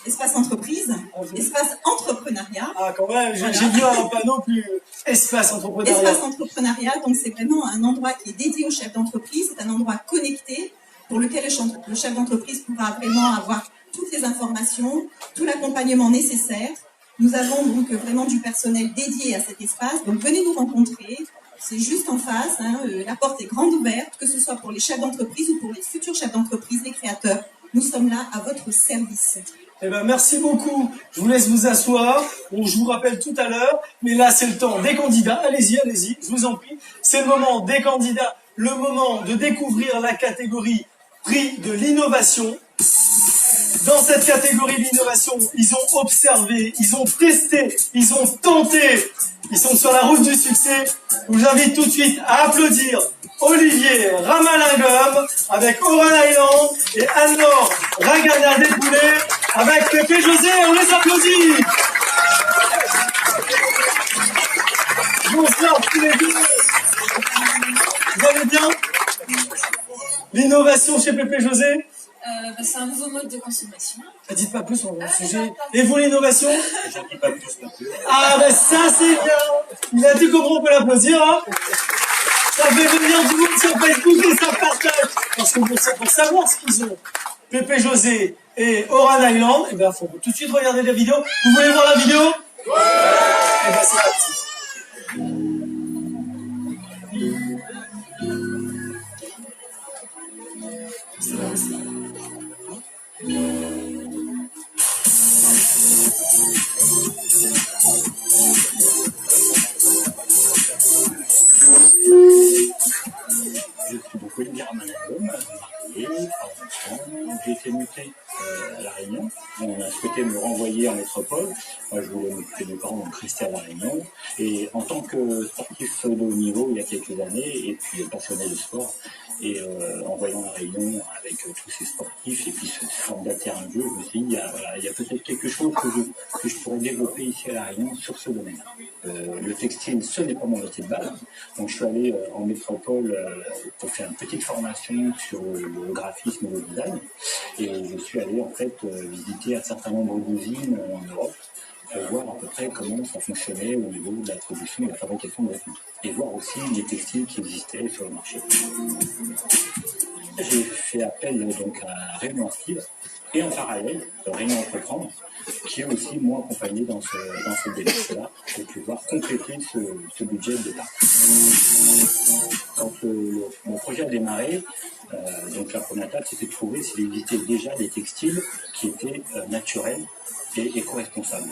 Espace entreprise, espace entrepreneuriat. Ah, quand même, j'ai vu un panneau plus espace entrepreneuriat. Espace entrepreneuriat, donc c'est vraiment un endroit qui est dédié aux chefs d'entreprise. C'est un endroit connecté pour lequel le chef d'entreprise pourra vraiment avoir toutes les informations, tout l'accompagnement nécessaire. Nous avons donc vraiment du personnel dédié à cet espace. Donc venez nous rencontrer. C'est juste en face. La porte est grande ouverte, que ce soit pour les chefs d'entreprise ou pour les futurs chefs d'entreprise, les créateurs. Nous sommes là à votre service. Eh ben, merci beaucoup. Je vous laisse vous asseoir. Bon, je vous rappelle tout à l'heure, mais là, c'est le temps des candidats. Allez-y, allez-y, je vous en prie. C'est le moment des candidats, le moment de découvrir la catégorie prix de l'innovation. Dans cette catégorie d'innovation, ils ont observé, ils ont testé, ils ont tenté. Ils sont sur la route du succès. Je vous invite tout de suite à applaudir Olivier Ramalingom avec Oran Island et Anne-Laure Ragana Despoulets avec Pépé José. On les applaudit. Bonsoir tous les deux. Vous allez bien? L'innovation chez Pépé José? C'est un nouveau mode de consommation. Dites pas plus sur le sujet. Et vous, l'innovation? J'en dis pas plus non plus. Ah, ben ça, c'est bien. Il a dit comment on peut l'applaudir, hein? Ça fait venir du monde sur Facebook et ça partage. Parce que pour savoir ce qu'ils ont, Pépé José et Oran Island, eh ben, faut tout de suite regarder la vidéo. Vous voulez voir la vidéo? Ouais. Eh ben, c'est parti. Je suis donc Olivier Ramalingom, marié, j'ai été muté à La Réunion. On a souhaité me renvoyer en métropole. Moi, je voulais m'occuper des parents, donc rester à La Réunion. Et en tant que sportif de haut niveau, il y a quelques années, et puis passionné de sport, et en voyant La Réunion avec tous ces sportifs et puis ce forme d'alternative de jeu, je me suis dit, il y a peut-être quelque chose que je pourrais développer ici à La Réunion sur ce domaine. Le textile, ce n'est pas mon métier de base. Donc je suis allé en métropole pour faire une petite formation sur le graphisme et le design. Et je suis allé en fait visiter un certain nombre d'usines en Europe pour voir à peu près comment ça fonctionnait au niveau de la production et de la fabrication de vêtements. Et voir aussi les textiles qui existaient sur le marché. J'ai fait appel donc à Réunion Active et en parallèle, Réunion Entreprendre, qui est aussi moi accompagné dans ce démarche-là pour pouvoir compléter ce budget de départ. Quand mon projet a démarré, donc la première étape c'était de trouver s'il existait déjà des textiles qui étaient naturels et éco-responsables.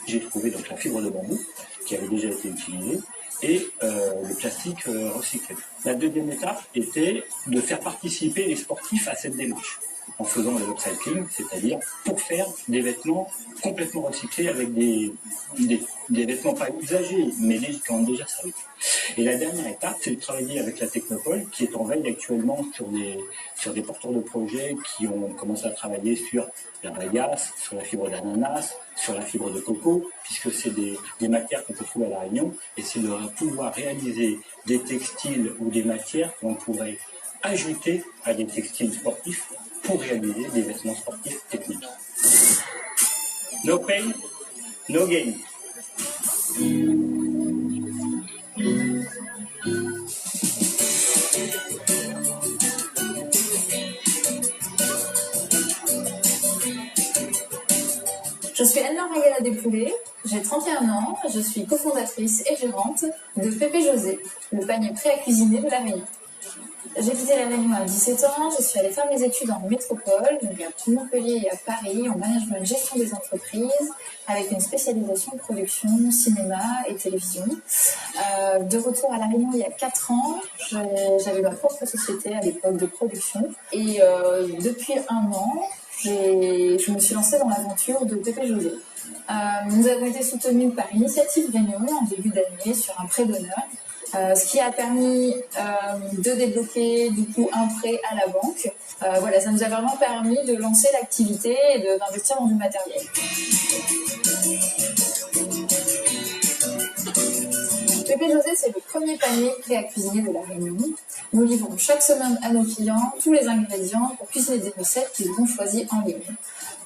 J'ai trouvé donc la fibre de bambou qui avait déjà été utilisée et le plastique recyclé. La deuxième étape était de faire participer les sportifs à cette démarche en faisant le upcycling, c'est-à-dire pour faire des vêtements complètement recyclés avec des vêtements pas usagés, mais qui ont déjà servi. Et la dernière étape, c'est de travailler avec la Technopole, qui est en veille actuellement sur des porteurs de projets qui ont commencé à travailler sur la bagasse, sur la fibre d'ananas, sur la fibre de coco, puisque c'est des matières qu'on peut trouver à La Réunion, et c'est de pouvoir réaliser des textiles ou des matières qu'on pourrait ajouter à des textiles sportifs pour réaliser des vêtements sportifs techniques. No pain, no gain. Je suis Anne-Laure Ragana Despoulets, j'ai 31 ans, je suis cofondatrice et gérante de Pépé José, le panier prêt à cuisiner de La Réunion. J'ai quitté La Réunion à 17 ans, je suis allée faire mes études en métropole, donc à Montpellier et à Paris, en management gestion des entreprises, avec une spécialisation en production, cinéma et télévision. De retour à La Réunion il y a 4 ans, j'avais ma propre société à l'époque de production, et depuis 1 an, je me suis lancée dans l'aventure de Pépé José. Nous avons été soutenus par Initiative Réunion en début d'année sur un prêt d'honneur, ce qui a permis de débloquer du coup un prêt à la banque. Voilà, ça nous a vraiment permis de lancer l'activité et d'investir dans du matériel. Pépé José, c'est le premier panier prêt à cuisiner de La Réunion. Nous livrons chaque semaine à nos clients tous les ingrédients pour cuisiner des recettes qu'ils ont choisies en ligne.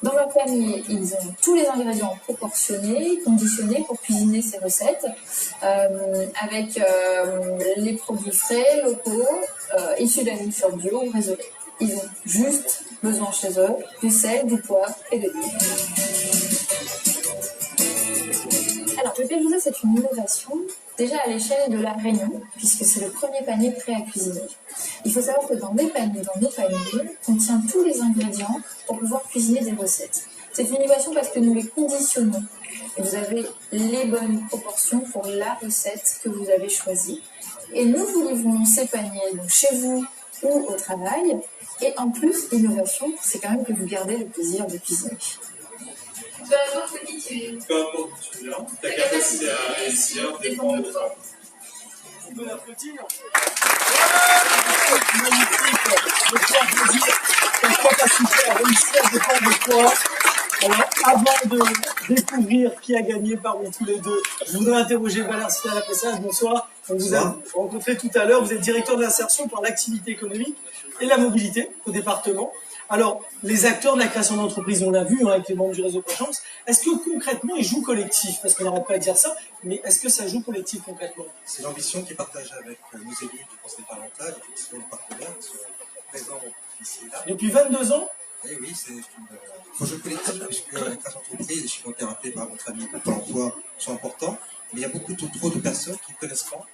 Dans leur panier, ils ont tous les ingrédients proportionnés, conditionnés pour cuisiner ces recettes, avec les produits frais, locaux, issus d'agriculture bio ou raisonnée. Ils ont juste besoin chez eux du sel, du poivre et de l'huile. Alors, Pépé José, c'est une innovation déjà à l'échelle de La Réunion, puisque c'est le premier panier prêt à cuisiner. Il faut savoir que dans nos paniers, on contient tous les ingrédients pour pouvoir cuisiner des recettes. C'est une innovation parce que nous les conditionnons. Et vous avez les bonnes proportions pour la recette que vous avez choisie. Et nous vous livrons ces paniers donc chez vous ou au travail. Et en plus, l'innovation, c'est quand même que vous gardez le plaisir de cuisiner. Peu importe qui tu viens, ta capacité à réussir dépend de toi. On peut l'applaudir. Magnifique. Le faire plaisir, ta capacité à réussir dépend de toi. Alors, avant de découvrir qui a gagné parmi tous les deux, je voudrais interroger Valère Citala-Pessas. Bonsoir. On vous a rencontré tout à l'heure. Vous êtes directeur de l'insertion par l'activité économique et la mobilité au département. Alors, les acteurs de la création d'entreprise, on l'a vu avec les membres du réseau Prochance, est-ce que concrètement ils jouent collectif? Parce qu'on n'arrête pas de dire ça, mais est-ce que ça joue collectif concrètement? C'est l'ambition qui est partagée avec nos élus du conseil départemental, effectivement les partenaires qui sont présents ici et là. Depuis 22 ans? Oui, c'est un projet collectif, puisque la création d'entreprise, les chiffres ont été rappelés par votre ami de Pôle emploi, sont importants, mais il y a beaucoup trop de personnes qui ne connaissent pas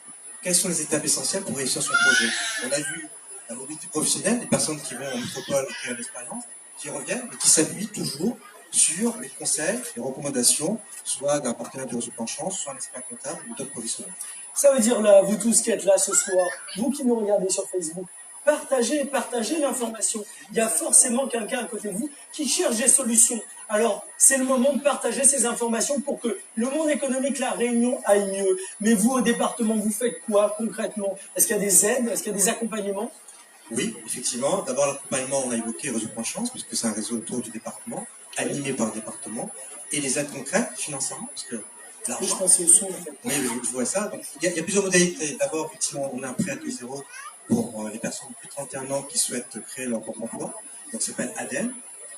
quelles sont les étapes essentielles pour réussir son projet. On a vu la mobilité professionnelle, des personnes qui vont en métropole créer l'expérience, qui reviennent, mais qui s'appuient toujours sur les conseils, les recommandations, soit d'un partenaire du réseau Prochance, soit un expert comptable ou d'autres professionnels. Ça veut dire là, vous tous qui êtes là ce soir, vous qui nous regardez sur Facebook, partagez l'information. Il y a forcément quelqu'un à côté de vous qui cherche des solutions. Alors, c'est le moment de partager ces informations pour que le monde économique, La Réunion, aille mieux. Mais vous, au département, vous faites quoi concrètement? Est-ce qu'il y a des aides? Est-ce qu'il y a des accompagnements? Oui, effectivement. D'abord, l'accompagnement, on a évoqué Réseau Prochance, puisque c'est un réseau autour du département, animé par le département, et les aides concrètes, financièrement, parce que l'argent... Je pense que c'est en fait. Oui, je vois ça. Donc, il y a plusieurs modalités. D'abord, effectivement, on a un prêt à taux zéro pour les personnes de plus de 31 ans qui souhaitent créer leur propre emploi. Donc, ça s'appelle ADEM.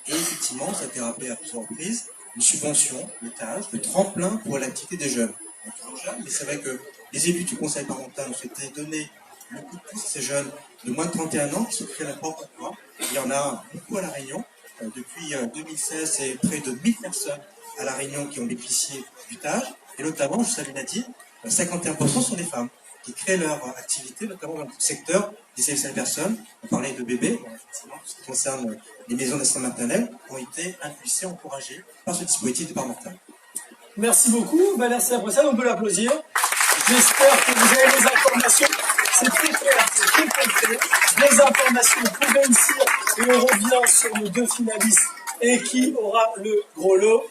Et effectivement, ça a été rappelé à plusieurs reprises, une subvention, le TAGE, le tremplin pour l'activité des jeunes. Donc, toujours jeunes, mais c'est vrai que les élus du conseil départemental ont souhaité donner le coup de pouce à ces jeunes de moins de 31 ans qui se créent leur propre emploi. Il y en a beaucoup à La Réunion. Depuis 2016, c'est près de 1000 personnes à La Réunion qui ont bénéficié du TAGE. Et notamment, je salue Nadine, 51% sont des femmes qui créent leur activité, notamment dans le secteur des services à la personne. On parlait de bébés, bon, effectivement, tout ce qui concerne les maisons d'assistance maternelle ont été impulsées, encouragées par ce dispositif départemental. Merci beaucoup, Valère Citala-Pessas, on peut l'applaudir. J'espère que vous avez les informations. C'est très clair, c'est très concret. Les informations pour réussir. Et on revient sur nos deux finalistes. Et qui aura le gros lot?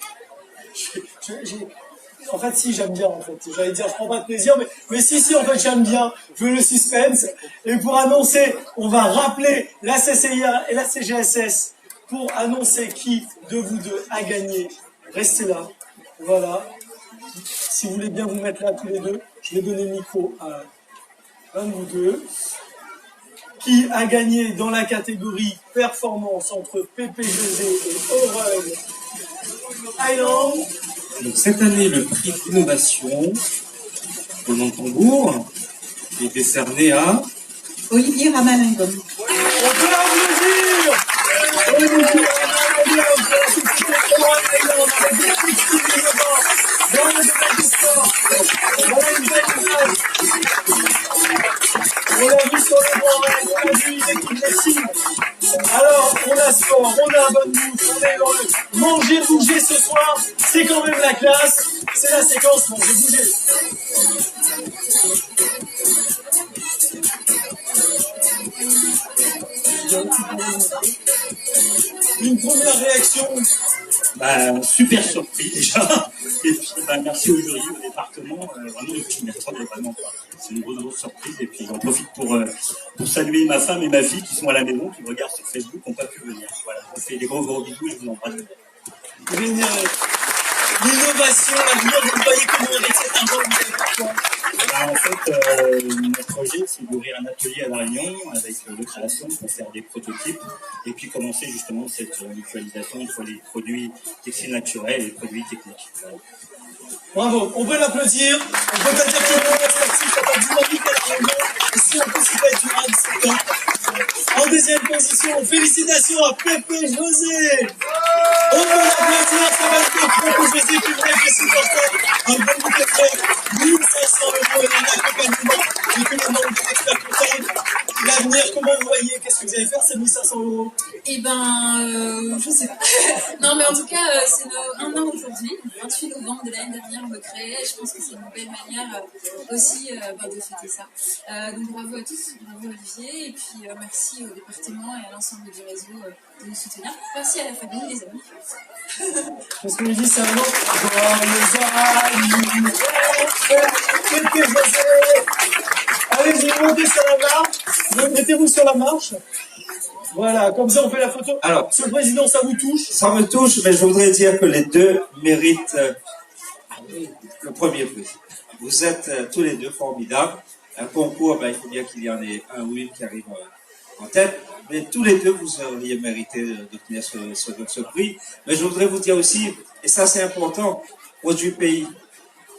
En fait, si, j'aime bien, en fait. J'allais dire, je prends pas de plaisir, mais si, en fait, j'aime bien. Je veux le suspense. Et pour annoncer, on va rappeler la CCIR et la CGSS pour annoncer qui de vous deux a gagné. Restez là. Voilà. Si vous voulez bien vous mettre là tous les deux, je vais donner le micro à un de vous deux. Qui a gagné dans la catégorie performance entre PPGG et Oreille Island. Donc cette année, le prix d'innovation de Montembourg est décerné à Olivier Ramalingom. On peut l'applaudir. Olivier on l'a vu sur le banc, on l'a vu manger, bouger ce soir, c'est quand même la classe. C'est la séquence manger, bouger. Une première réaction. Super surpris déjà. Et puis merci au jury, au département. Vraiment, je m'y attendais vraiment pas. C'est une grosse surprise. Et puis j'en profite pour saluer ma femme et ma fille qui sont à la maison, qui me regardent sur Facebook, qui n'ont pas pu venir. Voilà, je vous fais des gros bisous et je vous embrasse. Génial. L'innovation, l'avenir, vous voyez comment avec cet argent, vous allez faire quoi? En fait, notre projet, c'est d'ouvrir un atelier à La Réunion avec de création pour faire des prototypes et puis commencer justement cette mutualisation entre les produits textiles naturels et les produits techniques. Voilà. Bravo, on peut l'applaudir, on peut pas dire que le monde est sportif, ça pas dynamique à La Réunion, et si on peut s'y faire durable, c'est top. En deuxième position, félicitations à Pépé José. On peut l'applaudir, ça va être Pépé José qui voulait que supporter un bon bouquet de fleurs, 1500 € et un accompagnement de tous les membres de l'expert comptable. L'avenir, comment vous voyez? Qu'est-ce que vous allez faire ces 1500 €? Eh ben, je sais pas. Non, mais en tout cas, c'est un an aujourd'hui, le 28 novembre de l'année dernière, on le créait. Je pense que c'est une belle manière aussi de fêter ça. Donc bravo à tous, bravo Olivier, et puis merci au département et à l'ensemble du réseau de nous soutenir. Merci à la famille, les amis. Parce que je dis, c'est un nom. Allez-y, montez sur la marche. Mettez-vous sur la marche. Voilà, comme ça on fait la photo. Alors, Monsieur le Président, ça vous touche? Ça me touche, mais je voudrais dire que les deux méritent le premier prix. Vous êtes tous les deux formidables. Un concours, il faut bien qu'il y en ait un ou une qui arrive en tête. Mais tous les deux, vous auriez mérité d'obtenir ce prix. Mais je voudrais vous dire aussi, et ça c'est important, produits pays.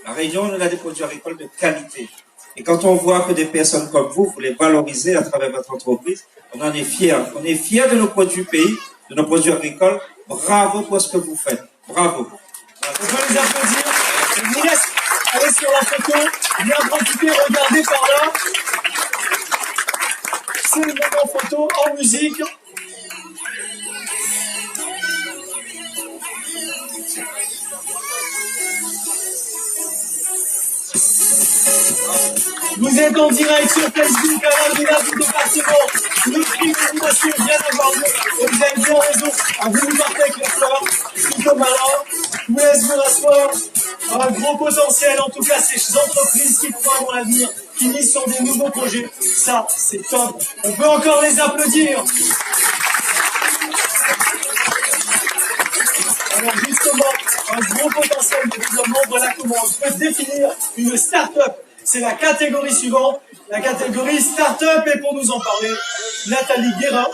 La Réunion, on a des produits agricoles de qualité. Et quand on voit que des personnes comme vous les valorisez à travers votre entreprise, on en est fiers. On est fiers de nos produits pays, de nos produits agricoles. Bravo pour ce que vous faites. Bravo. On peut les applaudir. Je vous laisse aller sur la photo, bien profiter, regardez par là. C'est le moment photo en musique. Vous êtes en direct sur Facebook à l'Indéla du département. Le prix d'animation vient d'avoir lieu. Et vous avez bien raison. Vous partez avec les fleurs. Plutôt malin. Je vous laisse vous rasseoir. Un gros potentiel. En tout cas, ces entreprises qui croient dans l'avenir, qui misent sur des nouveaux projets. Ça, c'est top. On peut encore les applaudir. Alors justement, un gros potentiel de développement. Voilà comment on peut définir une start-up. C'est la catégorie suivante, la catégorie start-up. Et pour nous en parler, Nathalie Guérin,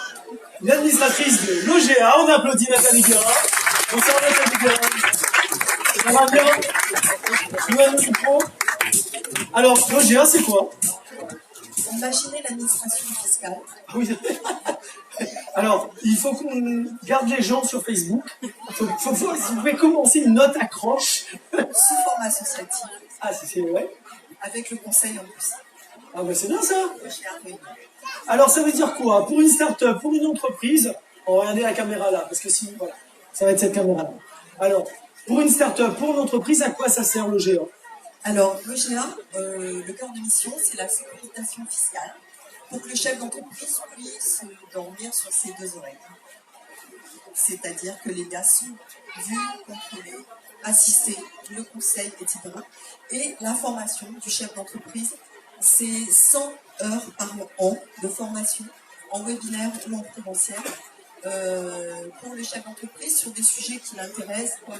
l'administratrice de l'OGA. On applaudit Nathalie Guérin. Bonsoir Nathalie Guérin. Ça va bien? Nous avons le micro. Alors, l'OGA, c'est quoi? Imaginez l'administration fiscale. Oui. Alors, il faut qu'on garde les gens sur Facebook. Vous pouvez commencer une note accroche. Sous forme associative. Ah, c'est ouais. Avec le conseil en plus. Ah ben c'est bien ça. Alors ça veut dire quoi? Pour une start-up, pour une entreprise, on va regarder la caméra là, parce que si, voilà, ça va être cette caméra-là. Alors, pour une start-up, pour une entreprise, à quoi ça sert le GA? Alors, le GA, le cœur de mission, c'est la sécurisation fiscale, pour que le chef d'entreprise puisse dormir sur ses deux oreilles. C'est-à-dire que les gars sont vus, contrôlés, assistés, le conseil, etc. Et la formation du chef d'entreprise, c'est 100 heures par an de formation en webinaire ou en présentiel pour le chef d'entreprise sur des sujets qui l'intéressent comme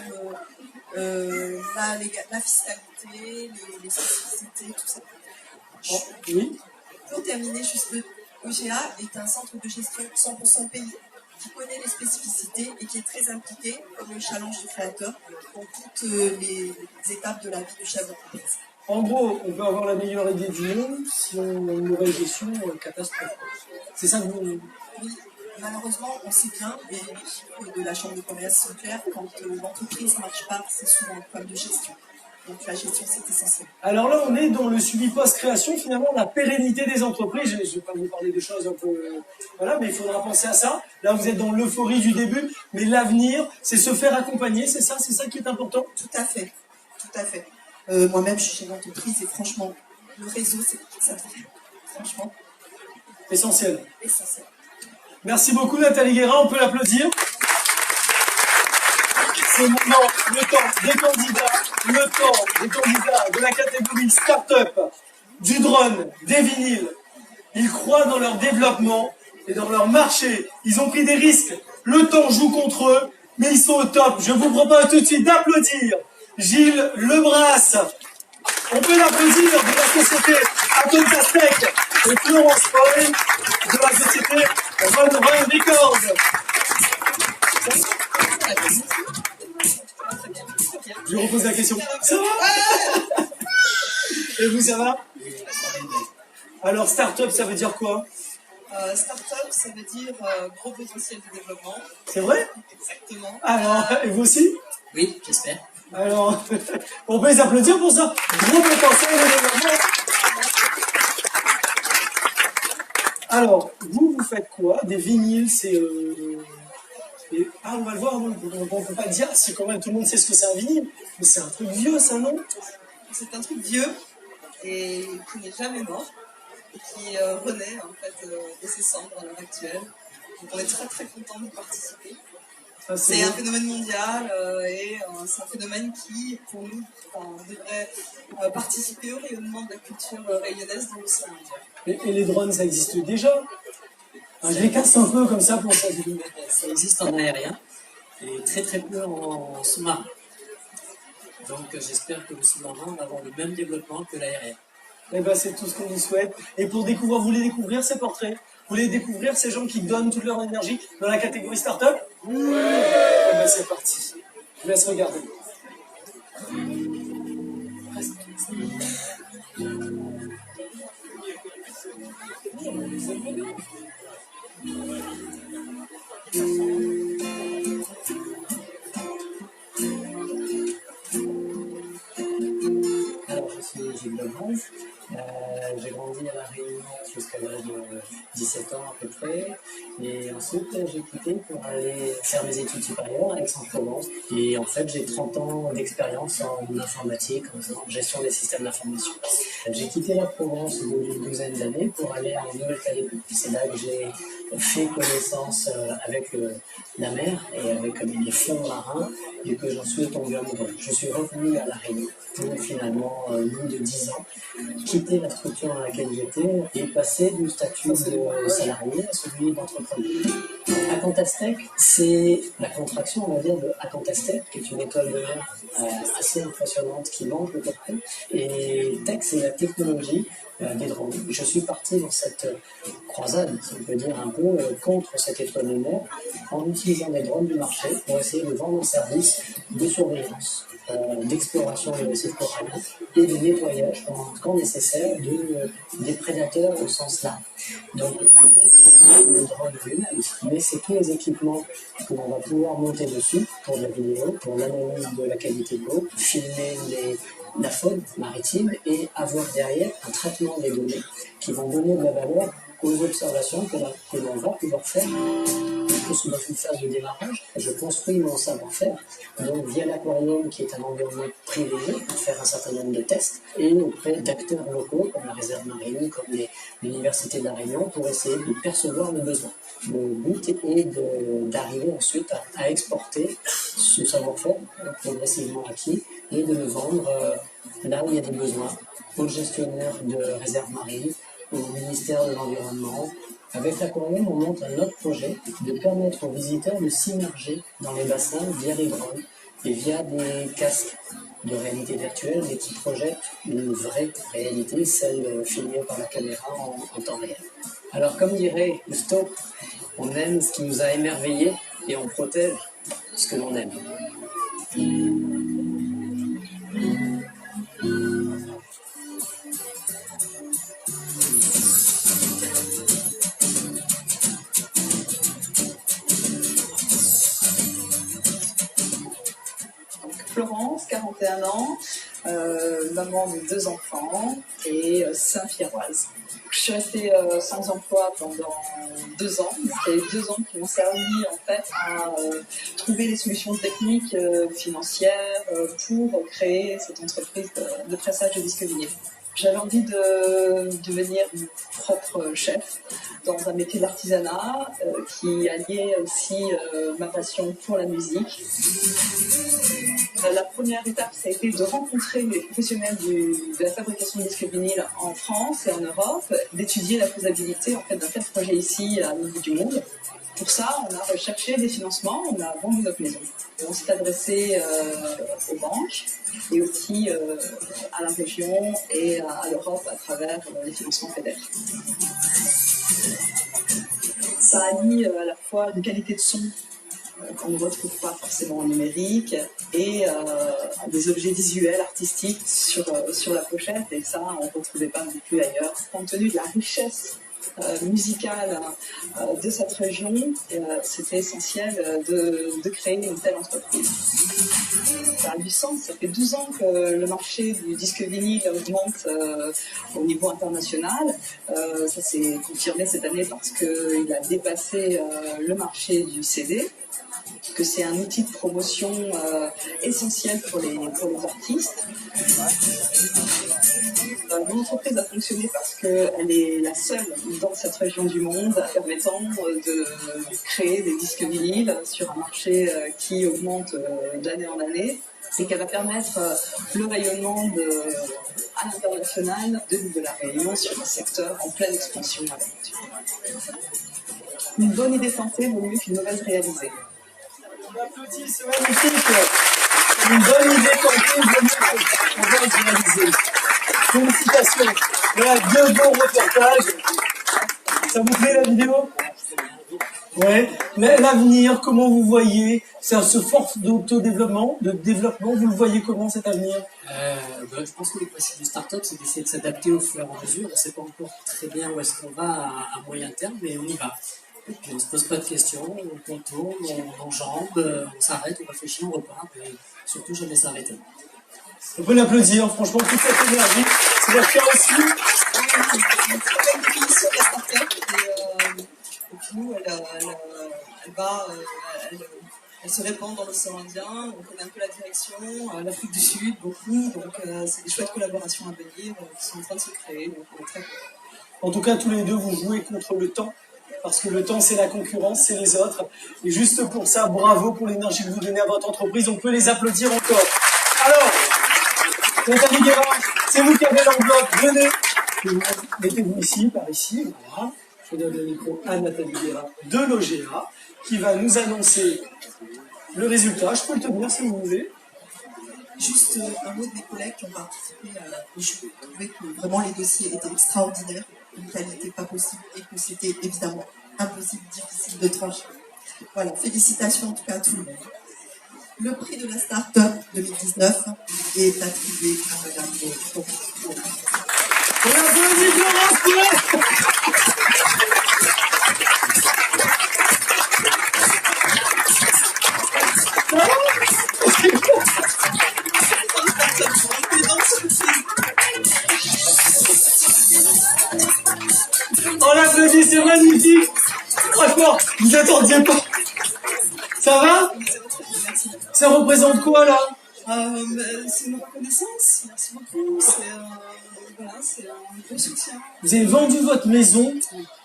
la fiscalité, les spécificités, tout ça. Bon. Oui. Pour terminer, juste l'OGA est un centre de gestion 100% pays qui connaît les spécificités et qui est très impliqué, comme le challenge du créateur, dans toutes les étapes de la vie du chef d'entreprise. En gros, on peut avoir la meilleure idée du monde si on a une mauvaise gestion catastrophe. C'est ça que vous... Oui, malheureusement, on sait bien, et les chiffres de la Chambre de commerce sont clairs, quand l'entreprise ne marche pas, c'est souvent un problème de gestion. Donc la gestion, c'est essentiel. Alors là, on est dans le suivi post-création, finalement, la pérennité des entreprises. Je ne vais pas vous parler des choses un peu... voilà, mais il faudra penser à ça. Là, vous êtes dans l'euphorie du début, mais l'avenir, c'est se faire accompagner, c'est ça qui est important? Tout à fait, tout à fait. Moi-même, je suis chef d'entreprise et franchement, le réseau, c'est ça. Franchement. Essentiel. Essentiel. Merci beaucoup, Nathalie Guérin, on peut l'applaudir. C'est maintenant le temps des candidats de la catégorie start-up, du drone, des vinyles. Ils croient dans leur développement et dans leur marché. Ils ont pris des risques. Le temps joue contre eux, mais ils sont au top. Je vous propose tout de suite d'applaudir Gilles Lebras. On peut l'applaudir de la société Acontastec et Florence Paul de la société Run Records. Je repose la question. Ça va? Et vous, ça va? Alors, start-up, ça veut dire quoi? Start-up, ça veut dire gros potentiel de développement. C'est vrai? Exactement. Alors, et vous aussi? Oui, j'espère. Alors, on peut les applaudir pour ça. Gros potentiel de développement. Alors, vous faites quoi? Des vinyles, c'est... on va le voir, on ne peut pas dire si quand même tout le monde sait ce que c'est un vinyle, mais c'est un truc vieux, ça, non? C'est un truc vieux et qui n'est jamais mort et qui renaît en fait de ses cendres à l'heure actuelle. Donc on est très très content de participer. C'est un phénomène mondial et c'est un phénomène qui, pour nous, devrait participer au rayonnement de la culture rayonnaise dans l'océan mondial. Et les drones, ça existe déjà? Je les casse un peu comme ça pour ça. Ça existe en aérien et très très peu en sous-marin. Donc j'espère que le sous-marin va avoir le même développement que l'aérien. Eh ben, c'est tout ce qu'on nous souhaite. Et pour découvrir, vous voulez découvrir ces portraits? Vous voulez découvrir ces gens qui donnent toute leur énergie dans la catégorie start-up? Oui. Eh ben, c'est parti. Je vous laisse regarder. Alors, je suis Gilles Lebras. J'ai grandi à La Réunion jusqu'à l'âge de 17 ans à peu près. Et ensuite, j'ai quitté pour aller faire mes études supérieures à Aix-en-Provence. Et en fait, j'ai 30 ans d'expérience en informatique, en gestion des systèmes d'information. J'ai quitté la Provence au bout d'une douzaine d'années pour aller en Nouvelle-Calédonie. C'est là que j'ai fait connaissance avec la mer et avec les fonds marins et que j'en suis tombé amoureux. Je suis revenu à La Réunion pour finalement, au bout de 10 ans, quitter la structure dans laquelle j'étais et passer du statut de salarié à celui d'entrepreneur. Acontastec, c'est la contraction, on va dire, de Acontastec, qui est une école de mer assez impressionnante qui manque de copains. Et Tech, c'est la technologie des drones. Je suis parti dans cette croisade, si on peut dire un peu, contre cette étoile de mer en utilisant des drones du marché pour essayer de vendre un service de surveillance, d'exploration des sites coralliens et de nettoyage quand nécessaire des prédateurs au sens large. Donc, le drone lui-même, mais c'est tous les équipements que l'on va pouvoir monter dessus pour de la vidéo, pour l'analyse de la qualité de l'eau, filmer la faune maritime et avoir derrière un traitement des données qui vont donner de la valeur aux observations que l'on va pouvoir faire. Je suis dans une phase de démarrage, je construis mon savoir-faire, donc via l'aquarium qui est un environnement privilégié pour faire un certain nombre de tests, et auprès d'acteurs locaux comme la réserve marine, comme l'université de La Réunion, pour essayer de percevoir nos besoins. Le but est d'arriver ensuite à exporter ce savoir-faire progressivement acquis et de le vendre là où il y a des besoins, aux gestionnaires de réserve marine, au ministère de l'Environnement. Avec l'aquarium, on monte un autre projet de permettre aux visiteurs de s'immerger dans les bassins via les drones et via des casques de réalité virtuelle, mais qui projettent une vraie réalité, celle filmée par la caméra en temps réel. Alors, comme dirait Cousteau, on aime ce qui nous a émerveillés et on protège ce que l'on aime. Florence, 41 ans. maman de 2 enfants et Saint-Pierroise. Je suis restée sans emploi pendant 2 ans. C'est 2 ans qui m'ont servi en fait à trouver des solutions techniques, financières pour créer cette entreprise de pressage de disques vinyles. J'avais envie de devenir mon propre chef dans un métier de l'artisanat qui alliait aussi ma passion pour la musique. La première étape, ça a été de rencontrer les professionnels de la fabrication de disques vinyles en France et en Europe, d'étudier la faisabilité en fait, d'un tel projet ici à l'autre bout du monde. Pour ça, on a recherché des financements, on a vendu notre maison. On s'est adressé aux banques et aussi à la région et à l'Europe à travers les financements FEDER. Ça allie à la fois une qualité de son qu'on ne retrouve pas forcément en numérique et des objets visuels, artistiques sur la pochette, et ça, on ne retrouvait pas non plus ailleurs. Compte tenu de la richesse musicale de cette région, c'était essentiel de créer une telle entreprise. Ça a du sens, ça fait 12 ans que le marché du disque vinyle augmente au niveau international. Ça s'est confirmé cette année parce qu'il a dépassé le marché du CD, que c'est un outil de promotion essentiel pour les artistes. Mon entreprise a fonctionné parce qu'elle est la seule dans cette région du monde permettant de créer des disques vinyles sur un marché qui augmente d'année en année et qui va permettre le rayonnement à l'international de l'île de la Réunion sur un secteur en pleine expansion à l'heure. Une bonne idée tentée vaut mieux qu'une mauvaise réalisée. On applaudit, c'est magnifique. Une bonne idée tentée vaut mieux qu'une mauvaise réalisée. Félicitations. Voilà, 2 bons reportages. Ça vous plaît la vidéo? Ouais. L'avenir, comment vous voyez? C'est ce force d'autodéveloppement, de développement. Vous le voyez comment cet avenir? Je pense que le principe du start-up, c'est d'essayer de s'adapter au fur et à mesure. On ne sait pas encore très bien où est-ce qu'on va à moyen terme, mais on y va. Et puis on ne se pose pas de questions, on contourne, on enjambe, on s'arrête, on réfléchit, on repart, et surtout jamais s'arrêter. On peut l'applaudir, franchement, toute cette énergie. C'est la faire aussi. Une très bonne définition de la start-up. Et puis nous, elle se répand dans l'océan Indien. On connaît un peu la direction, l'Afrique du Sud, beaucoup. Donc c'est des chouettes collaborations à venir qui sont en train de se créer. Donc on est très contents. En tout cas, tous les deux, vous jouez contre le temps. Parce que le temps, c'est la concurrence, c'est les autres. Et juste pour ça, bravo pour l'énergie que vous donnez à votre entreprise. On peut les applaudir encore. Alors, Nathalie Guérard, c'est vous qui avez l'enveloppe. Venez. Mettez-vous ici, par ici. Voilà. Je donne le micro à Nathalie Guérard de l'OGA qui va nous annoncer le résultat. Je peux le tenir si vous voulez. Juste un mot de mes collègues qui ont participé au jeu. Je trouvais que vraiment les dossiers étaient extraordinaires, une qualité pas possible et que c'était évidemment impossible, difficile de trancher. Voilà, félicitations en tout cas à tout le monde. Le prix de la start-up 2019 est attribué à Madame Beau. On applaudit Florence Poulet. On applaudit, c'est magnifique. Franchement, vous attendiez pas. Ça va? Ça représente quoi là? C'est une reconnaissance, merci beaucoup. C'est un gros soutien. Vous avez vendu votre maison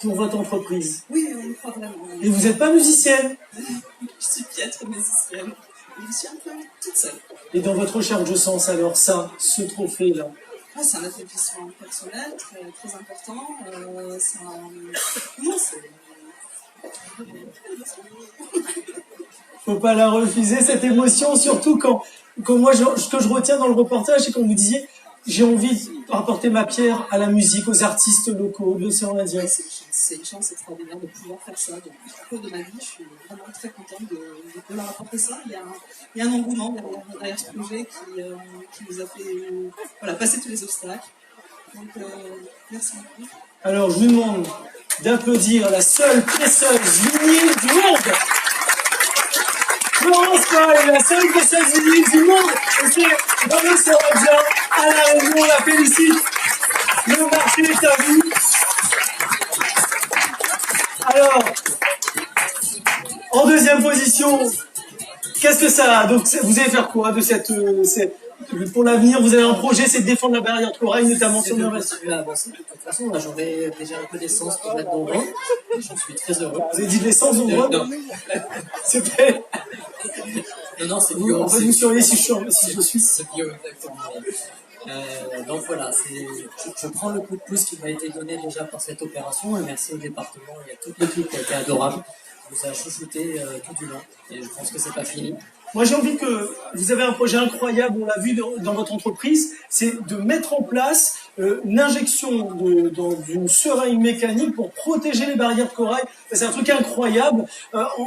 pour votre entreprise. Oui, on y croit vraiment. Et vous n'êtes pas musicienne? Je suis piètre musicienne. Je suis un peu toute seule. Et dans votre recherche de sens, alors ça, ce trophée-là? C'est un accomplissement personnel très, très important. Faut pas la refuser, cette émotion, surtout quand moi, ce que je retiens dans le reportage, c'est quand vous disiez j'ai envie de rapporter ma pierre à la musique, aux artistes locaux de l'océan Indien. C'est une chance extraordinaire de pouvoir faire ça. Donc, au cours de ma vie, je suis vraiment très contente de leur apporter ça. Il y a un engouement derrière ce projet qui nous a fait passer tous les obstacles. Donc, merci beaucoup. Alors, je vous demande d'applaudir la seule presseuse vinyle du monde. Florence Paul est la seule presseuse vinyle du monde. Et c'est dans l'océan Indien. à La Réunion, on la félicite. Le marché est à vous. Alors, en deuxième position, qu'est-ce que ça a? Donc, vous allez faire quoi de pour l'avenir, vous avez un projet, c'est de défendre la barrière de corail, notamment sur l'innovation. De toute façon, là, j'aurais déjà un peu d'essence pour mettre dans le vent. J'en suis très heureux. Vous avez dit de l'essence dans le vent? Non. C'était... Non, c'est bio. On va vous surveiller si je suis. C'est bio, exactement. Donc voilà, je prends le coup de pouce qui m'a été donné déjà par cette opération et merci au département et à toute l'équipe qui a été adorable. Vous a chouchouté tout du long et je pense que c'est pas fini. Moi, j'ai envie que vous avez un projet incroyable, on l'a vu dans votre entreprise, c'est de mettre en place une injection d'une seringue mécanique pour protéger les barrières de corail. C'est un truc incroyable.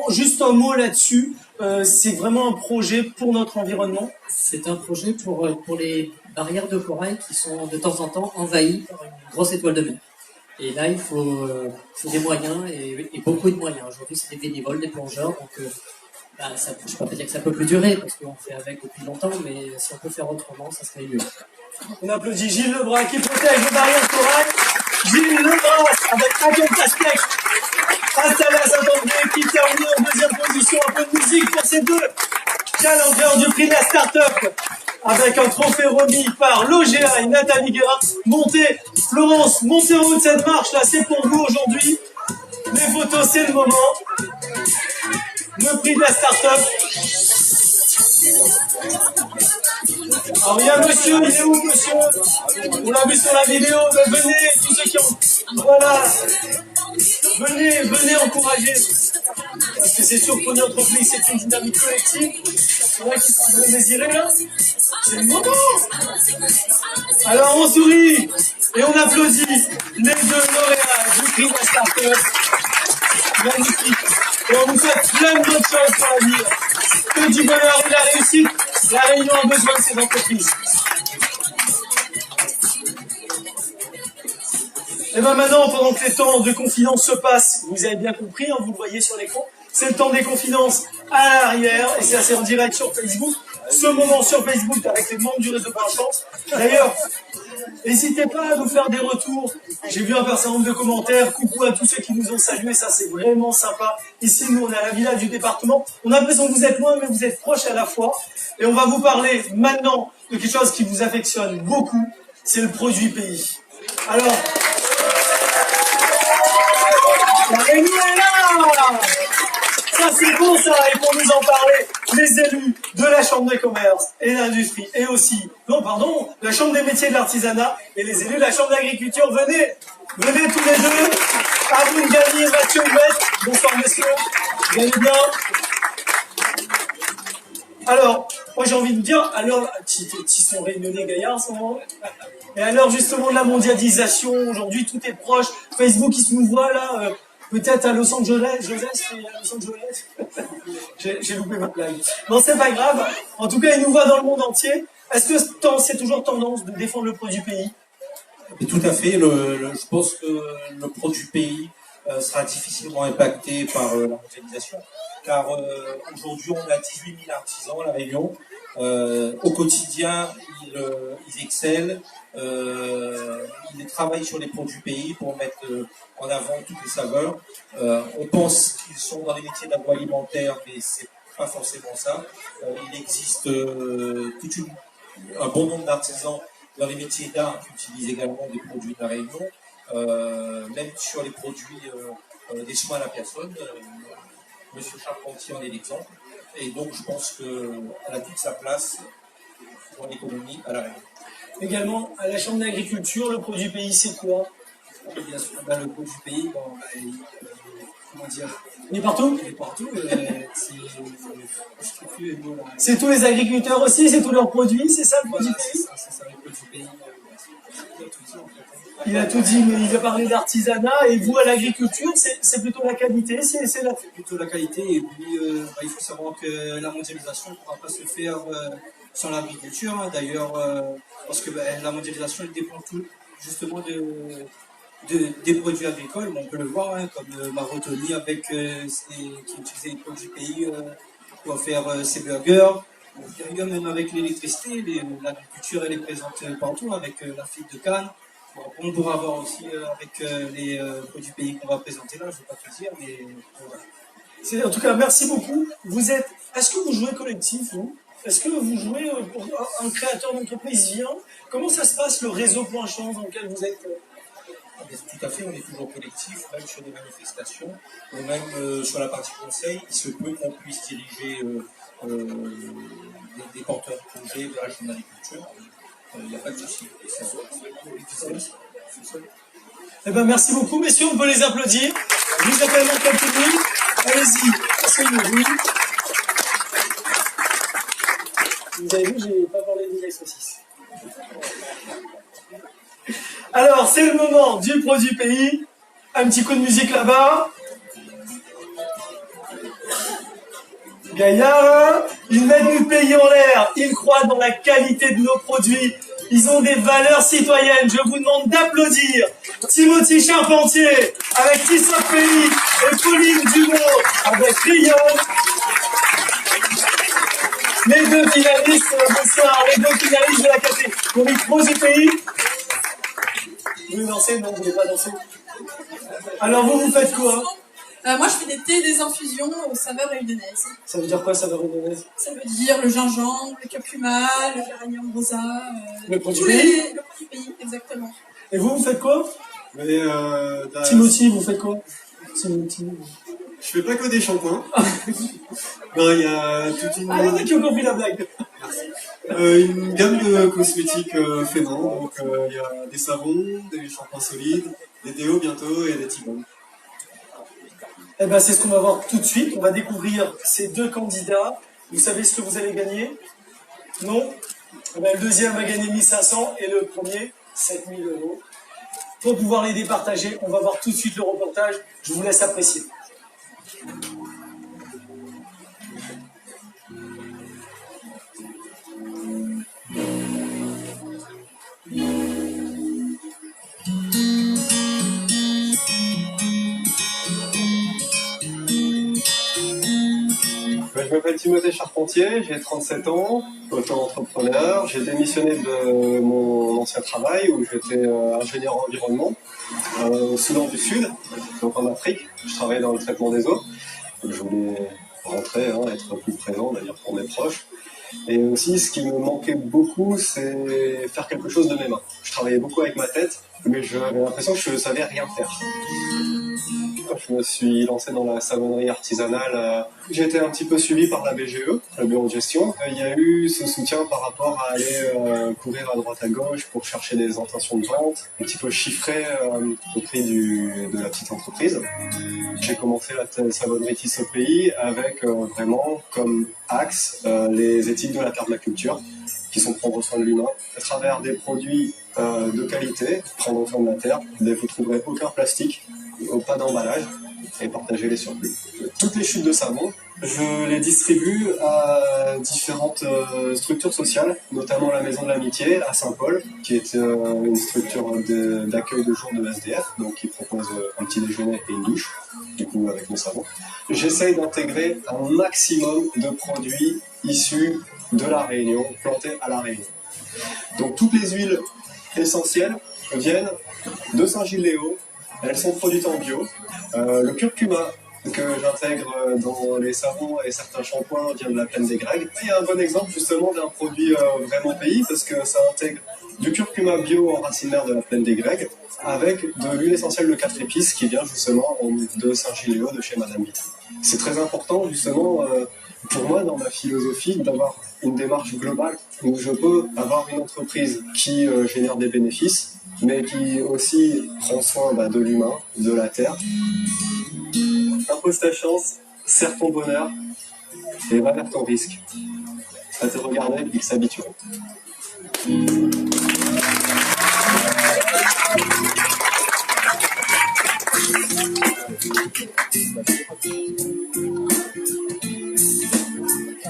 Juste un mot là-dessus, c'est vraiment un projet pour notre environnement. C'est un projet pour les barrières de corail qui sont de temps en temps envahies par une grosse étoile de mer. Et là, il faut des moyens et beaucoup de moyens. Aujourd'hui, c'est des bénévoles, des plongeurs, donc je ne peux pas dire que ça peut plus durer parce qu'on fait avec depuis longtemps, mais si on peut faire autrement, ça serait mieux. On applaudit Gilles Lebras qui protège les barrières de corail. Gilles Lebras avec Raquel Castex, installé à Saint-André, qui termine en deuxième position. Un peu de musique pour ces deux challengers du prix de la start-up. Avec un trophée remis par l'OGA et Nathalie Guérin. Montez, Florence, montez en haut de cette marche là, c'est pour vous aujourd'hui. Les photos, c'est le moment. Le prix de la start-up. Alors il y a monsieur, il est où monsieur? On l'a vu sur la vidéo, mais venez, tous ceux qui ont... Voilà. Venez encourager. Parce que c'est sûr que pour notre entreprise, c'est une dynamique collective. C'est vrai qu'ils sont désirés là. C'est le moment. Alors on sourit et on applaudit les deux lauréats du prix de la start-up. Magnifique. Et on vous souhaite plein de bonnes choses pour l'avenir. Que du bonheur et de la réussite. La Réunion a besoin de ces entreprises. Et bien maintenant, pendant que les temps de confidences se passent, vous avez bien compris, hein, vous le voyez sur l'écran, c'est le temps des confidences à l'arrière, et c'est assez en direct sur Facebook. Ce moment sur Facebook avec les membres du réseau Par Chance. D'ailleurs, n'hésitez pas à nous faire des retours. J'ai vu un certain nombre de commentaires. Coucou à tous ceux qui nous ont salués, ça c'est vraiment sympa. Ici, nous, on est à la villa du département. On a l'impression que vous êtes loin, mais vous êtes proches à la fois. Et on va vous parler maintenant de quelque chose qui vous affectionne beaucoup, c'est le produit pays. Alors, la Réunion est là! Ça c'est bon ça, et pour nous en parler, les élus de la Chambre des commerces et de l'industrie, et aussi, la Chambre des métiers et de l'artisanat, et les élus de la Chambre d'agriculture, venez tous les deux, à vous de gagner, Mathieu Huette, bonsoir messieurs, vous allez bien? Alors, moi j'ai envie de vous dire, alors, qui sont réunionnais gaillards en ce moment. Et alors justement de la mondialisation, aujourd'hui tout est proche, Facebook il se nous voit là, peut-être à Los Angeles, j'ai loupé ma blague. Non, c'est pas grave. En tout cas, il nous voit dans le monde entier. Est-ce que c'est toujours tendance de défendre le produit pays? Et tout à fait. Je pense que le produit pays sera difficilement impacté par la mondialisation. Car aujourd'hui, on a 18 000 artisans à La Réunion. Au quotidien, ils excellent. Ils travaillent sur les produits pays pour mettre en avant toutes les saveurs. On pense qu'ils sont dans les métiers d'agroalimentaire, mais c'est pas forcément ça. Il existe un bon nombre d'artisans dans les métiers d'art qui utilisent également des produits de La Réunion, même sur les produits des soins à la personne. Monsieur Charpentier en est l'exemple. Et donc je pense qu'elle a toute sa place dans l'économie à La Réunion. Également, à la Chambre d'agriculture, le produit pays, c'est quoi? Bien sûr, le produit pays, comment dire? Il est partout? Il est partout. C'est tous les agriculteurs aussi, c'est tous leurs produits, c'est ça le produit pays? C'est ça le produit pays. Il a tout dit, mais il a parlé d'artisanat, et vous à l'agriculture, c'est plutôt la qualité, c'est plutôt la qualité, et puis il faut savoir que la mondialisation ne pourra pas se faire sans l'agriculture, hein. D'ailleurs, parce que la mondialisation elle dépend tout justement des produits agricoles, on peut le voir, hein, comme Marotoni avec qui utilisait les produits pays pour faire ses burgers. Périgueux, même avec l'électricité, l'agriculture elle est présente partout avec la fibre de canne. Bon, on pourra voir aussi avec les produits pays qu'on va présenter là, je ne vais pas tout dire, mais voilà. En tout cas, merci beaucoup. Est-ce que vous jouez collectif, vous? Est-ce que vous jouez pour un créateur d'entreprise vient? Comment ça se passe le réseau Point Chance dans lequel vous êtes? Tout à fait, on est toujours collectif, même sur des manifestations, ou même sur la partie conseil, il se peut qu'on puisse diriger des porteurs de projets de la région d'agriculture. Il n'y a pas de souci. Eh ben, merci beaucoup, messieurs, on peut les applaudir. Je vous appelle mon public. Allez-y, asseyez-vous. Vous avez vu, j'ai pas parlé de vieille saucisse. Alors, c'est le moment du produit pays. Un petit coup de musique là-bas. Gaïa, ils mettent du pays en l'air. Ils croient dans la qualité de nos produits. Ils ont des valeurs citoyennes. Je vous demande d'applaudir Timothy Charpentier avec Tissot Pays et Pauline Dumont avec Rion. Les deux finalistes, bonsoir, les deux finalistes de la catégorie produit pays. Vous voulez danser? Non, vous ne voulez pas danser? Alors vous faites quoi? Moi, je fais des thés et des infusions aux saveurs réunionnaises. Ça veut dire quoi, saveur réunionnaise? Ça veut dire le gingembre, le curcuma, le géranium rosa, le produit pays. Le produit pays, exactement. Et vous faites quoi? Timothy, vous faites quoi? Je fais pas que des shampoings. Non, il y a toute une... Ah, il y en a qui ont compris la blague. Une gamme de cosmétiques faits main. Donc, il y a des savons, des shampoings solides, des déos bientôt et des tibons. Eh ben, c'est ce qu'on va voir tout de suite. On va découvrir ces deux candidats. Vous savez ce que vous allez gagner? Non? Eh ben, le deuxième va gagner 1500 et le premier 7000 €. Pour pouvoir les départager, on va voir tout de suite le reportage. Je vous laisse apprécier. Je m'appelle Timothée Charpentier, j'ai 37 ans, auto-entrepreneur. J'ai démissionné de mon ancien travail où j'étais ingénieur en environnement au Soudan du Sud, donc en Afrique. Je travaillais dans le traitement des eaux. Je voulais rentrer, être plus présent d'ailleurs pour mes proches. Et aussi, ce qui me manquait beaucoup, c'est faire quelque chose de mes mains. Je travaillais beaucoup avec ma tête, mais j'avais l'impression que je ne savais rien faire. Je me suis lancé dans la savonnerie artisanale. J'ai été un petit peu suivi par la BGE, le bureau de gestion. Il y a eu ce soutien par rapport à aller courir à droite à gauche pour chercher des intentions de vente, un petit peu chiffrer au prix de la petite entreprise. J'ai commencé la savonnerie Tissot Pays avec vraiment comme axe les éthiques de la permaculture, qui sont prendre soin de l'humain, à travers des produits de qualité, prendre soin de la terre, mais vous ne trouverez aucun plastique, pas d'emballage, et partager les surplus. Toutes les chutes de savon, je les distribue à différentes structures sociales, notamment la Maison de l'Amitié à Saint-Paul, qui est une structure d'accueil de jour de SDF, donc qui propose un petit déjeuner et une douche, du coup avec le savon. J'essaye d'intégrer un maximum de produits issus de la Réunion, plantés à la Réunion. Donc toutes les huiles essentielles viennent de Saint-Gilles-Léo. Elles sont produites en bio. Le curcuma que j'intègre dans les savons et certains shampoings vient de la plaine des Grecs. Il y a un bon exemple justement d'un produit vraiment pays parce que ça intègre du curcuma bio en racine mère de la plaine des Grecs avec de l'huile essentielle de 4 épices qui vient justement de Saint-Gilles-Léo de chez Madame Vitry. C'est très important justement pour moi dans ma philosophie d'avoir une démarche globale où je peux avoir une entreprise qui génère des bénéfices mais qui aussi prend soin de l'humain, de la terre. Impose ta chance, serre ton bonheur et va vers ton risque. À te regarder, ils s'habitueront.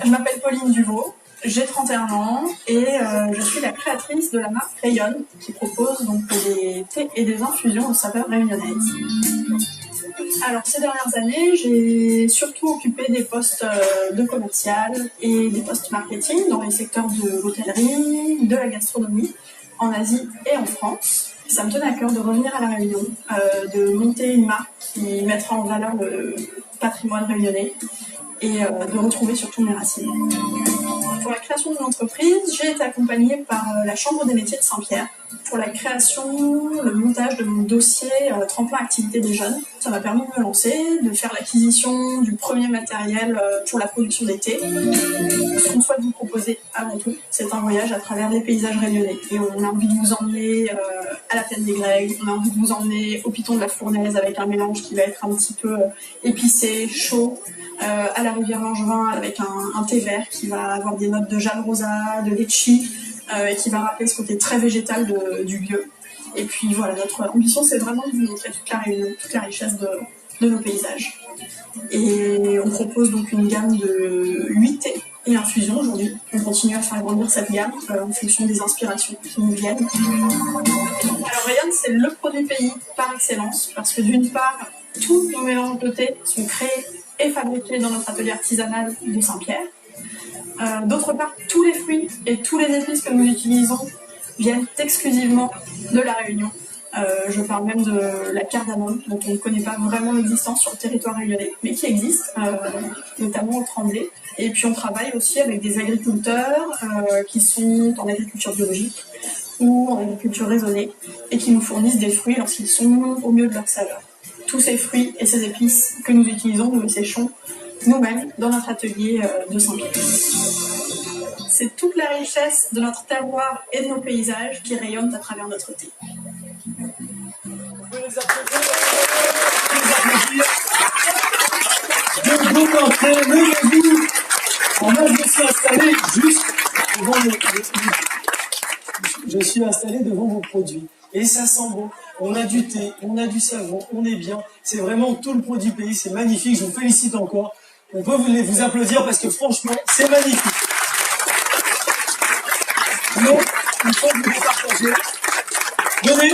Je m'appelle Pauline Duvaux, j'ai 31 ans et je suis la créatrice de la marque Rayon qui propose donc des thés et des infusions aux saveurs réunionnaises. Alors, ces dernières années, j'ai surtout occupé des postes de commercial et des postes marketing dans les secteurs de l'hôtellerie, de la gastronomie, en Asie et en France. Ça me tenait à cœur de revenir à La Réunion, de monter une marque qui mettra en valeur le patrimoine réunionnais et de retrouver surtout mes racines. Pour la création de l'entreprise, j'ai été accompagnée par la Chambre des métiers de Saint-Pierre pour la création, le montage de mon dossier tremplin activité des jeunes. Ça m'a permis de me lancer, de faire l'acquisition du premier matériel pour la production d'été. Ce qu'on souhaite vous proposer avant tout, c'est un voyage à travers les paysages réunionnais. Et on a envie de vous emmener à la plaine des Grecs, on a envie de vous emmener au piton de la Fournaise avec un mélange qui va être un petit peu épicé, chaud, à la rivière Langevin avec un thé vert qui va avoir des notes de Jeanne Rosa, de litchi, et qui va rappeler ce côté très végétal du lieu. Et puis voilà, notre ambition, c'est vraiment de vous montrer toute la richesse de nos paysages. Et on propose donc une gamme de 8 thés et infusions aujourd'hui. On continue à faire grandir cette gamme en fonction des inspirations qui nous viennent. Alors Rayonne, c'est le produit pays par excellence, parce que d'une part, tous nos mélanges de thé sont créés et fabriqués dans notre atelier artisanal de Saint-Pierre. D'autre part, tous les fruits et tous les épices que nous utilisons viennent exclusivement de La Réunion. Je parle même de la cardamome, dont on ne connaît pas vraiment l'existence sur le territoire réunionnais, mais qui existe, notamment au Tremblay. Et puis on travaille aussi avec des agriculteurs qui sont en agriculture biologique ou en agriculture raisonnée et qui nous fournissent des fruits lorsqu'ils sont au mieux de leur saveur. Tous ces fruits et ces épices que nous utilisons, nous les séchons nous-mêmes dans notre atelier de Saint-Pierre. C'est toute la richesse de notre terroir et de nos paysages qui rayonnent à travers notre thé. Donc vous entrez, levez-vous. Moi, je suis installé juste devant je suis installé devant vos produits. Et ça sent bon. On a du thé, on a du savon, on est bien. C'est vraiment tout le produit pays, c'est magnifique. Je vous félicite encore. On peut vous applaudir parce que franchement, c'est magnifique. Mais il faut vous partager. Venez,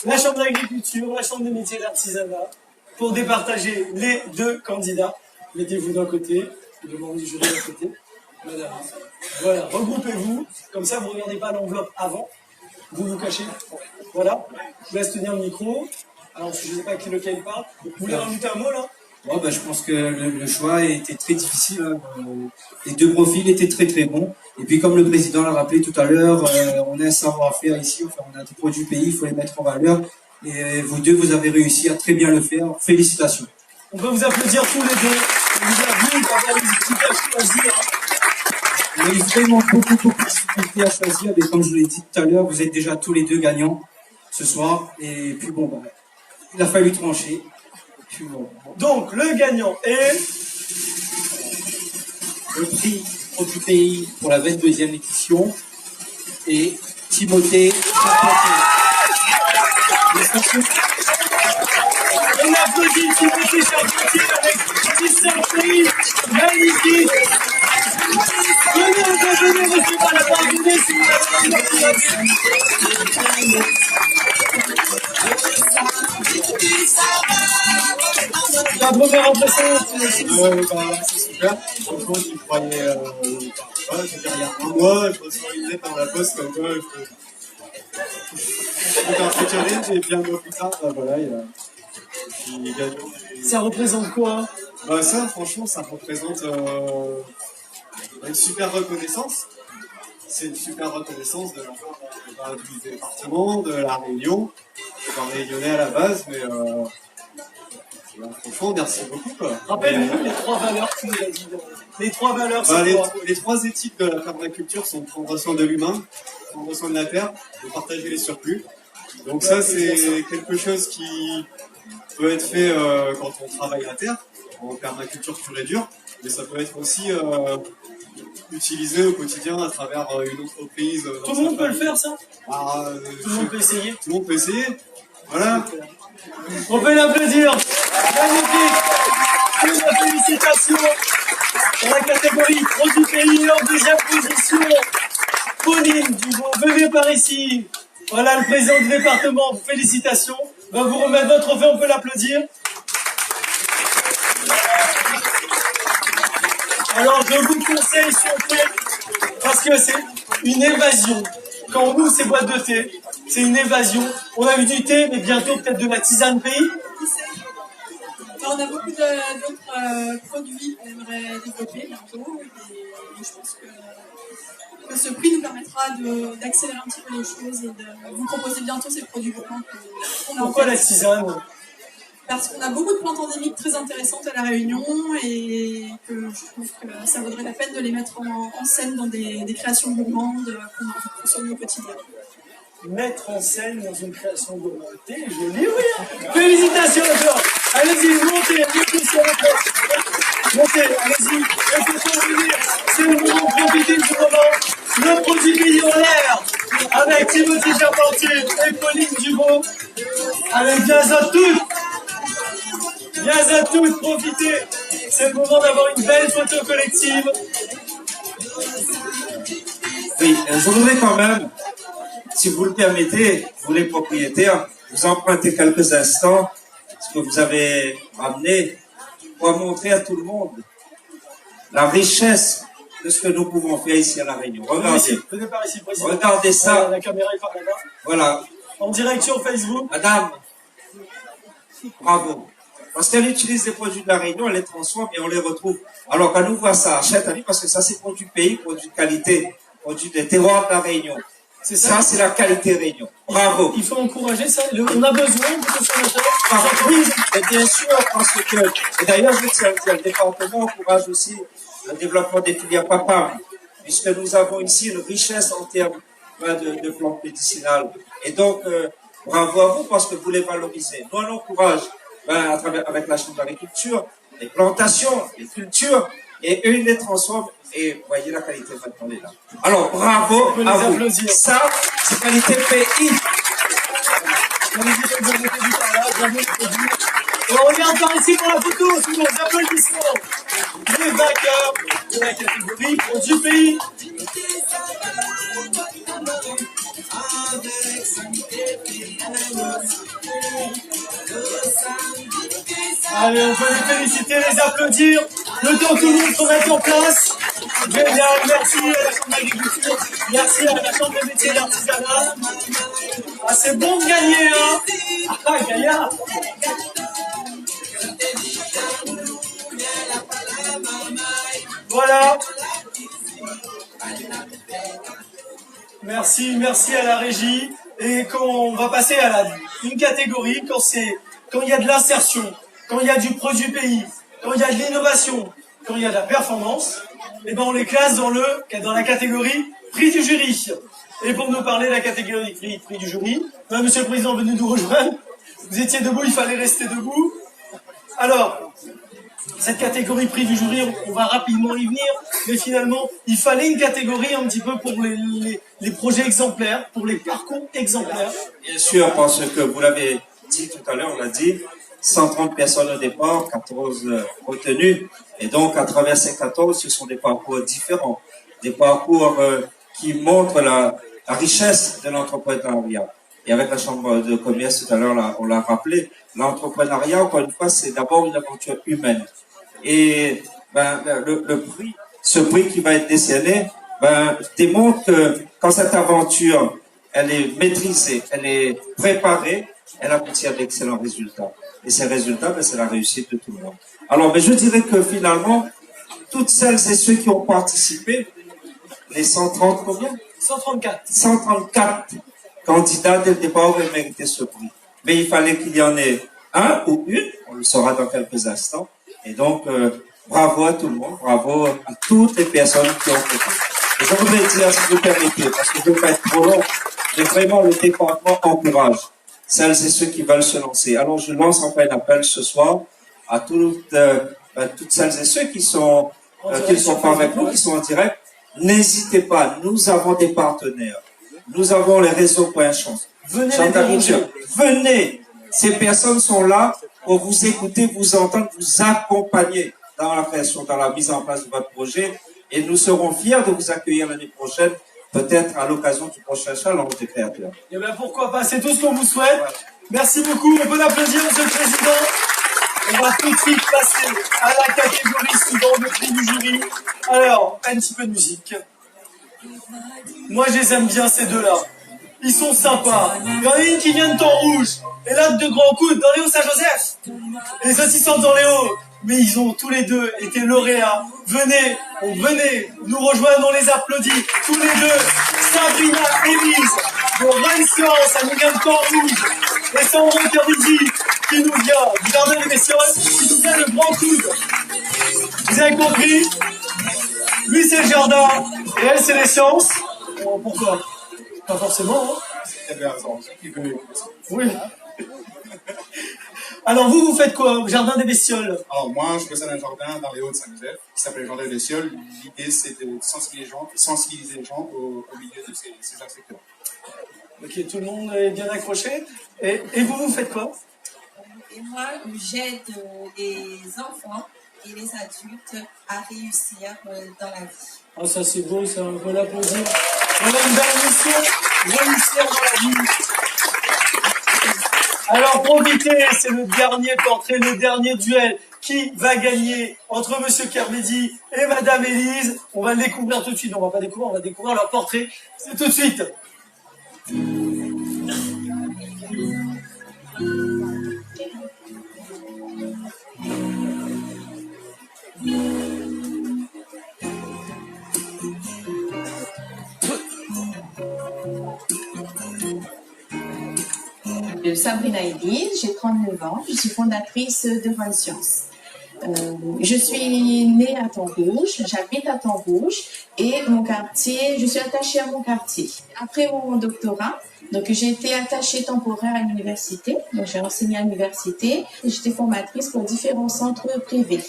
la Chambre d'agriculture, la Chambre des métiers d'artisanat, pour départager les deux candidats. Mettez-vous d'un côté, le membre du jury d'un côté. Madame. Voilà, regroupez-vous. Comme ça, vous ne regardez pas l'enveloppe avant. Vous vous cachez. Voilà. Je vous laisse tenir le micro. Alors, je ne sais pas lequel parle. Vous voulez rajouter un mot, là? Ouais, je pense que le choix était très difficile. Hein. Les deux profils étaient très très bons. Et puis comme le président l'a rappelé tout à l'heure, on a un savoir-faire ici, enfin, on a des produits pays, il faut les mettre en valeur. Et vous deux, vous avez réussi à très bien le faire. Félicitations. On peut vous applaudir tous les deux. On vous a vu avoir une difficulté à choisir. Il y a eu vraiment beaucoup de difficultés à choisir. Mais comme je vous l'ai dit tout à l'heure, vous êtes déjà tous les deux gagnants ce soir. Et puis bon, il a fallu trancher. Donc, le gagnant est... Le prix produit pays pour la 22e édition et Timothée Charpentier. On applaudit Timothée Charpentier avec 17 prix. Magnifique. Venez recevoir la parole si vous la première impression, c'est super. Franchement, j'y croyais. Il y a un mois, je reçois une lettre par la poste comme quoi c'était un petit challenge et puis un mois plus tard, voilà, il gagne. Ça représente quoi? Ça, franchement, ça représente une super reconnaissance. C'est une super reconnaissance de la part du département, de la Réunion. Je suis un Réunionnais à la base, mais franchement, merci beaucoup. Rappelle-nous les trois valeurs que tu nous as dit. Les trois valeurs, c'est quoi? Les trois éthiques de la permaculture sont de prendre soin de l'humain, prendre soin de la terre, de partager les surplus. Donc ça, c'est quelque chose qui peut être fait quand on travaille la terre, en permaculture pure et dure, mais ça peut être aussi utilisé au quotidien à travers une entreprise. Tout le monde peut le faire, ça? Tout le monde peut essayer? Tout le monde peut essayer. Voilà. On peut l'applaudir. Magnifique. Félicitations. Dans la catégorie produit pays en deuxième position, Pauline Duvaux, venez par ici. Voilà le président du département. Félicitations. Va vous remettre votre trophée, on peut l'applaudir. Alors je vous conseille surtout, parce que c'est une évasion. Quand on ouvre ces boîtes de thé, c'est une évasion. On a eu du thé, mais bientôt peut-être de la tisane pays. On a beaucoup d'autres produits qu'on aimerait développer bientôt. Et je pense que ce prix nous permettra d'accélérer un petit peu les choses et de vous proposer bientôt ces produits gourmands qu'on a. Pourquoi la tisane? Parce qu'on a beaucoup de plantes endémiques très intéressantes à La Réunion et que je trouve que ça vaudrait la peine de les mettre en scène dans des créations gourmandes qu'on consomme au quotidien. Mettre en scène dans une création gourmande. Joli, oui. Félicitations encore. Allez-y, montez sur la place. Montez, allez-y. C'est le moment de profiter du moment. Le produit pays en l'air. Avec Timothée Charpentier et Pauline Dubon. Allez, bien à toutes. Bien à toutes, profitez. C'est le moment d'avoir une belle photo collective. Oui, je voudrais quand même, si vous le permettez, vous les propriétaires, vous empruntez quelques instants ce que vous avez ramené pour montrer à tout le monde la richesse de ce que nous pouvons faire ici à La Réunion. Regardez. Venez par ici, président. Regardez ça. La caméra est par là-bas. Voilà. En direct sur Facebook. Madame, bravo. Parce qu'elle utilise des produits de La Réunion, elle les transforme et on les retrouve. Alors quand nous voit ça, achète à lui parce que ça c'est produit pays, produit de qualité, produit des terroirs de La Réunion. C'est ça, c'est la qualité Réunion. Bravo. Il faut encourager ça. On a besoin de consommateurs. Oui, et bien sûr, parce que, et d'ailleurs, je tiens à dire, le département encourage aussi le développement des filières PAPAM, puisque nous avons ici une richesse en termes de plantes médicinales. Et donc, bravo à vous parce que vous les valorisez. Nous, on encourage, à travers, avec la Chambre d'agriculture, les plantations, les cultures, et eux, ils les transforment. Et voyez la qualité maintenant est là. Alors, bravo à vous. Ça, c'est qualité pays. On regarde par ici pour la photo, sous nos applaudissements. Les vainqueurs de la catégorie produit pays. Allez, on peut les féliciter, les applaudir. Le temps que tout le monde se mette en place. Génial, merci à la Chambre d'agriculture, merci à la Chambre des métiers et d'artisanat. Ah, c'est bon de gagner, hein. Ah, Gaïa. Voilà. Merci à la régie. Et quand on va passer à une catégorie, quand il y a de l'insertion, quand il y a du produit pays, quand il y a de l'innovation, quand il y a de la performance, eh ben on les classe dans la catégorie prix du jury. Et pour nous parler de la catégorie prix du jury, Monsieur le Président est venu nous rejoindre. Vous étiez debout, il fallait rester debout. Alors, cette catégorie prix du jury, on va rapidement y venir, mais finalement, il fallait une catégorie un petit peu pour les projets exemplaires, pour les parcours exemplaires. Bien sûr, parce que vous l'avez dit tout à l'heure, on l'a dit, 130 personnes au départ, 14 retenues, et donc à travers ces 14, ce sont des parcours différents, des parcours qui montrent la richesse de l'entrepreneuriat. Et avec la Chambre de commerce, tout à l'heure, on l'a rappelé, l'entrepreneuriat, encore une fois, c'est d'abord une aventure humaine. Et ce prix qui va être décerné, démontre que quand cette aventure, elle est maîtrisée, elle est préparée, elle aboutit à d'excellents résultats. Et ces résultats, c'est la réussite de tout le monde. Alors, je dirais que finalement, toutes celles et ceux qui ont participé, les 130 combien? 134. 134 candidats dès le départ auraient mérité ce prix. Mais il fallait qu'il y en ait un ou une, on le saura dans quelques instants. Et donc, bravo à tout le monde, bravo à toutes les personnes qui ont fait ça. Et je voudrais dire, si vous permettez, parce que je ne veux pas être trop long, mais vraiment le département encourage celles et ceux qui veulent se lancer. Alors, je lance enfin un appel ce soir à toutes celles et ceux qui sont pas avec nous, qui sont en direct. N'hésitez pas, nous avons des partenaires. Nous avons les réseaux Point Chance. Venez, ces personnes sont là pour vous écouter, vous entendre, vous accompagner dans la création, dans la mise en place de votre projet. Et nous serons fiers de vous accueillir l'année prochaine, peut-être à l'occasion du prochain challenge des créateurs. Et bien pourquoi pas, c'est tout ce qu'on vous souhaite. Merci beaucoup, on peut applaudir Monsieur le Président. On va tout de suite passer à la catégorie suivant le prix du jury. Alors, un petit peu de musique. Moi, je les aime bien, ces deux-là. Ils sont sympas. Il y en a une qui vient de Temps Rouge, et l'autre de Grand Coude, dans les Hauts-Saint-Joseph. Et les autres, ils sont dans les Hauts. Mais ils ont tous les deux été lauréats. Venez nous rejoindre, on les applaudit. Tous les deux, Sabrina Élise, de Rennes Science, elle nous vient de Temps Rouge. Et Sandro Kermidi, qui nous vient du Jardin des Bestioles, qui nous vient de Grand Coude. Vous avez compris? Lui, c'est le jardin, et elle, c'est les sciences. Bon, pourquoi? Pas forcément, hein? Oui. Alors vous faites quoi au Jardin des Bestioles? Alors moi, je possède un jardin dans les Hauts-de-Saint-Joseph qui s'appelle le Jardin des Bestioles. L'idée, c'est de sensibiliser les gens au milieu de ces secteurs. Ok, tout le monde est bien accroché. Et vous faites quoi? Et moi, j'aide les enfants et les adultes à réussir dans la vie. Ah, ça c'est beau, ça, on peut l'applaudir. Voilà une belle mission, réussir dans la vie. Alors profitez, c'est le dernier portrait, le dernier duel. Qui va gagner entre Monsieur Kermidi et Madame Élise? On va le découvrir tout de suite. On va pas découvrir, on va découvrir leur portrait. C'est tout de suite. Sabrina Élise, j'ai 39 ans, je suis fondatrice de Rennes Science. Je suis née à Temps Rouge, j'habite à Temps Rouge et mon quartier, je suis attachée à mon quartier. Après mon doctorat, donc j'ai été attachée temporaire à l'université, donc j'ai enseigné à l'université et j'étais formatrice pour différents centres privés.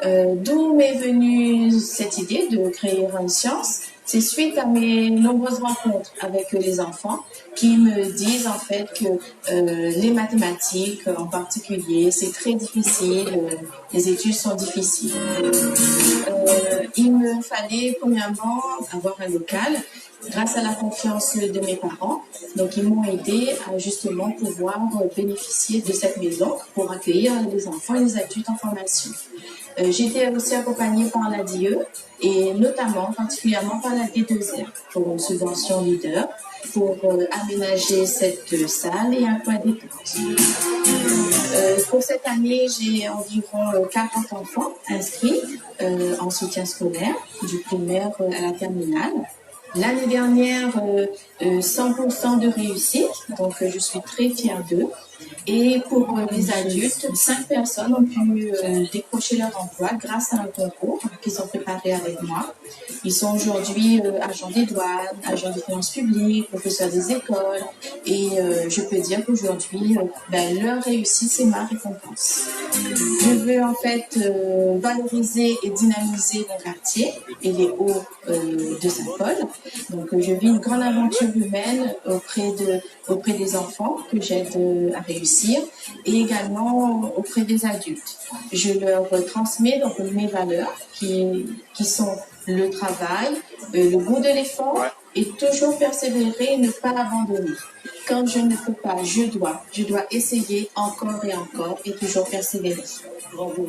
D'où m'est venue cette idée de créer Rennes Science. C'est suite à mes nombreuses rencontres avec les enfants qui me disent en fait que les mathématiques en particulier, c'est très difficile, les études sont difficiles. Il me fallait premièrement avoir un local grâce à la confiance de mes parents. Donc ils m'ont aidé à justement pouvoir bénéficier de cette maison pour accueillir les enfants et les adultes en formation. J'ai été aussi accompagnée par la DIE et notamment, particulièrement par la D2R pour une subvention leader pour aménager cette salle et un coin détente. Pour cette année, j'ai environ 40 enfants inscrits en soutien scolaire, du primaire à la terminale. L'année dernière, 100% de réussite, donc je suis très fière d'eux. Et pour les adultes, 5 personnes ont pu décrocher leur emploi grâce à un concours qu'ils ont préparé avec moi. Ils sont aujourd'hui agents des douanes, agents des finances publiques, professeurs des écoles. Et je peux dire qu'aujourd'hui, leur réussite, c'est ma récompense. Je veux en fait valoriser et dynamiser mon quartier et les Hauts de Saint-Paul. Donc je vis une grande aventure humaine auprès des enfants que j'aide à réussir et également auprès des adultes. Je leur transmets donc mes valeurs qui sont le travail, le goût de l'effort et toujours persévérer et ne pas abandonner. Quand je ne peux pas, je dois essayer encore et encore et toujours persévérer. Bravo.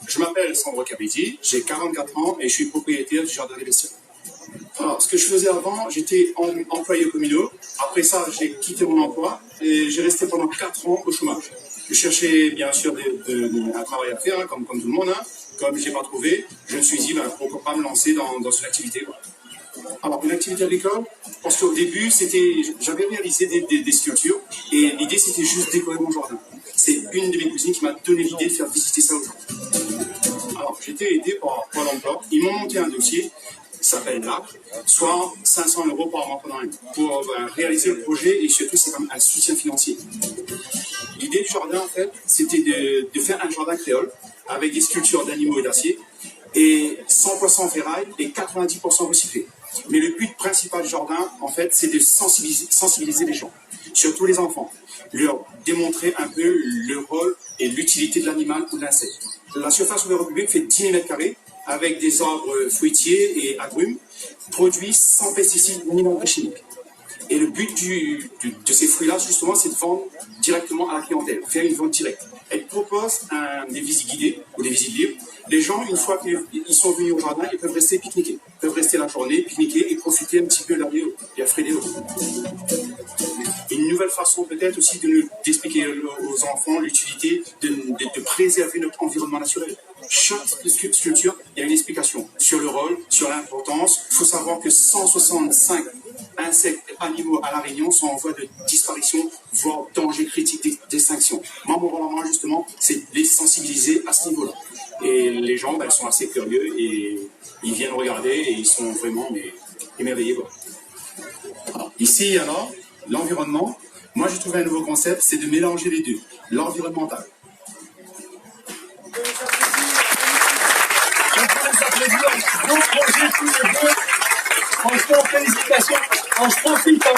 Je m'appelle Sandro Kermidi, j'ai 44 ans et je suis propriétaire du Jardin des Bestioles. Alors, ce que je faisais avant, j'étais employé communaux. Après ça, j'ai quitté mon emploi et j'ai resté pendant 4 ans au chômage. Je cherchais bien sûr un travail à faire, comme tout le monde. Comme je n'ai pas trouvé, je me suis dit, pourquoi pas me lancer dans une activité. Alors, une activité agricole, parce qu'au début, j'avais réalisé des sculptures et l'idée, c'était juste décorer mon jardin. C'est une de mes cousines qui m'a donné l'idée de faire visiter ça aux gens. Alors, j'ai été aidé par Pôle emploi. Ils m'ont monté un dossier qui s'appelle LAC, soit 500 € par mois pendant un an, pour réaliser le projet et surtout, c'est comme un soutien financier. L'idée du jardin, en fait, c'était de faire un jardin créole avec des sculptures d'animaux et d'acier et 100% en ferraille et 90% recyclé. Mais le but principal du jardin, en fait, c'est de sensibiliser les gens, surtout les enfants, leur démontrer un peu le rôle et l'utilité de l'animal ou de l'insecte. La surface ouverte au public fait 10 000 m² avec des arbres fruitiers et agrumes, produits sans pesticides ni engrais chimiques. Et le but de ces fruits-là, justement, c'est de vendre directement à la clientèle, faire une vente directe. Elle propose des visites guidées ou des visites libres. Les gens, une fois qu'ils sont venus au jardin, ils peuvent rester pique-niquer. Ils peuvent rester la journée, pique-niquer et profiter un petit peu de la vie et affréder l'eau. Une nouvelle façon peut-être aussi d'expliquer aux enfants l'utilité de préserver notre environnement naturel. Chaque sculpture, il y a une explication sur le rôle, sur l'importance. Il faut savoir que 165 insectes et animaux à La Réunion sont en voie de disparition, voire danger critique d'extinction. Moi, mon rôle, justement, c'est de les sensibiliser à ce niveau-là. Et les gens, ils sont assez curieux et ils viennent regarder et ils sont vraiment émerveillés. Alors, ici, alors, l'environnement, moi j'ai trouvé un nouveau concept, c'est de mélanger les deux, l'environnemental. Franchement, félicitations. Alors, je profite pour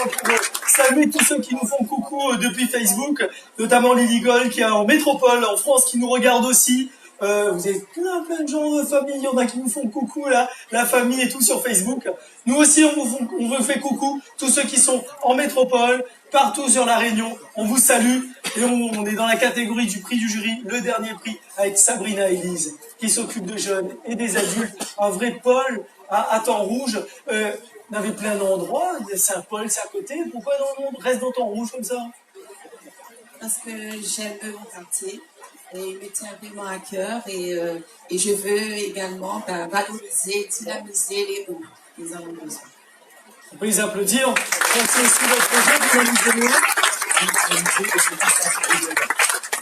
saluer tous ceux qui nous font coucou depuis Facebook, notamment Lily Gold qui est en métropole, en France, qui nous regarde aussi. Vous avez plein de gens de famille, il y en a qui nous font coucou là, la famille et tout sur Facebook. Nous aussi, on vous fait coucou, tous ceux qui sont en métropole, partout sur La Réunion, on vous salue. Et on est dans la catégorie du prix du jury, le dernier prix, avec Sabrina Elise, qui s'occupe de jeunes et des adultes. Un vrai pôle à Temps-Rouge. On avait plein d'endroits, Saint-Paul, c'est à côté. Pourquoi on reste dans Temps-Rouge comme ça? Parce que j'aime mon quartier. Et il me tient vraiment à cœur et je veux également valoriser, dynamiser les hommes besoin. On peut les applaudir. C'est aussi votre projet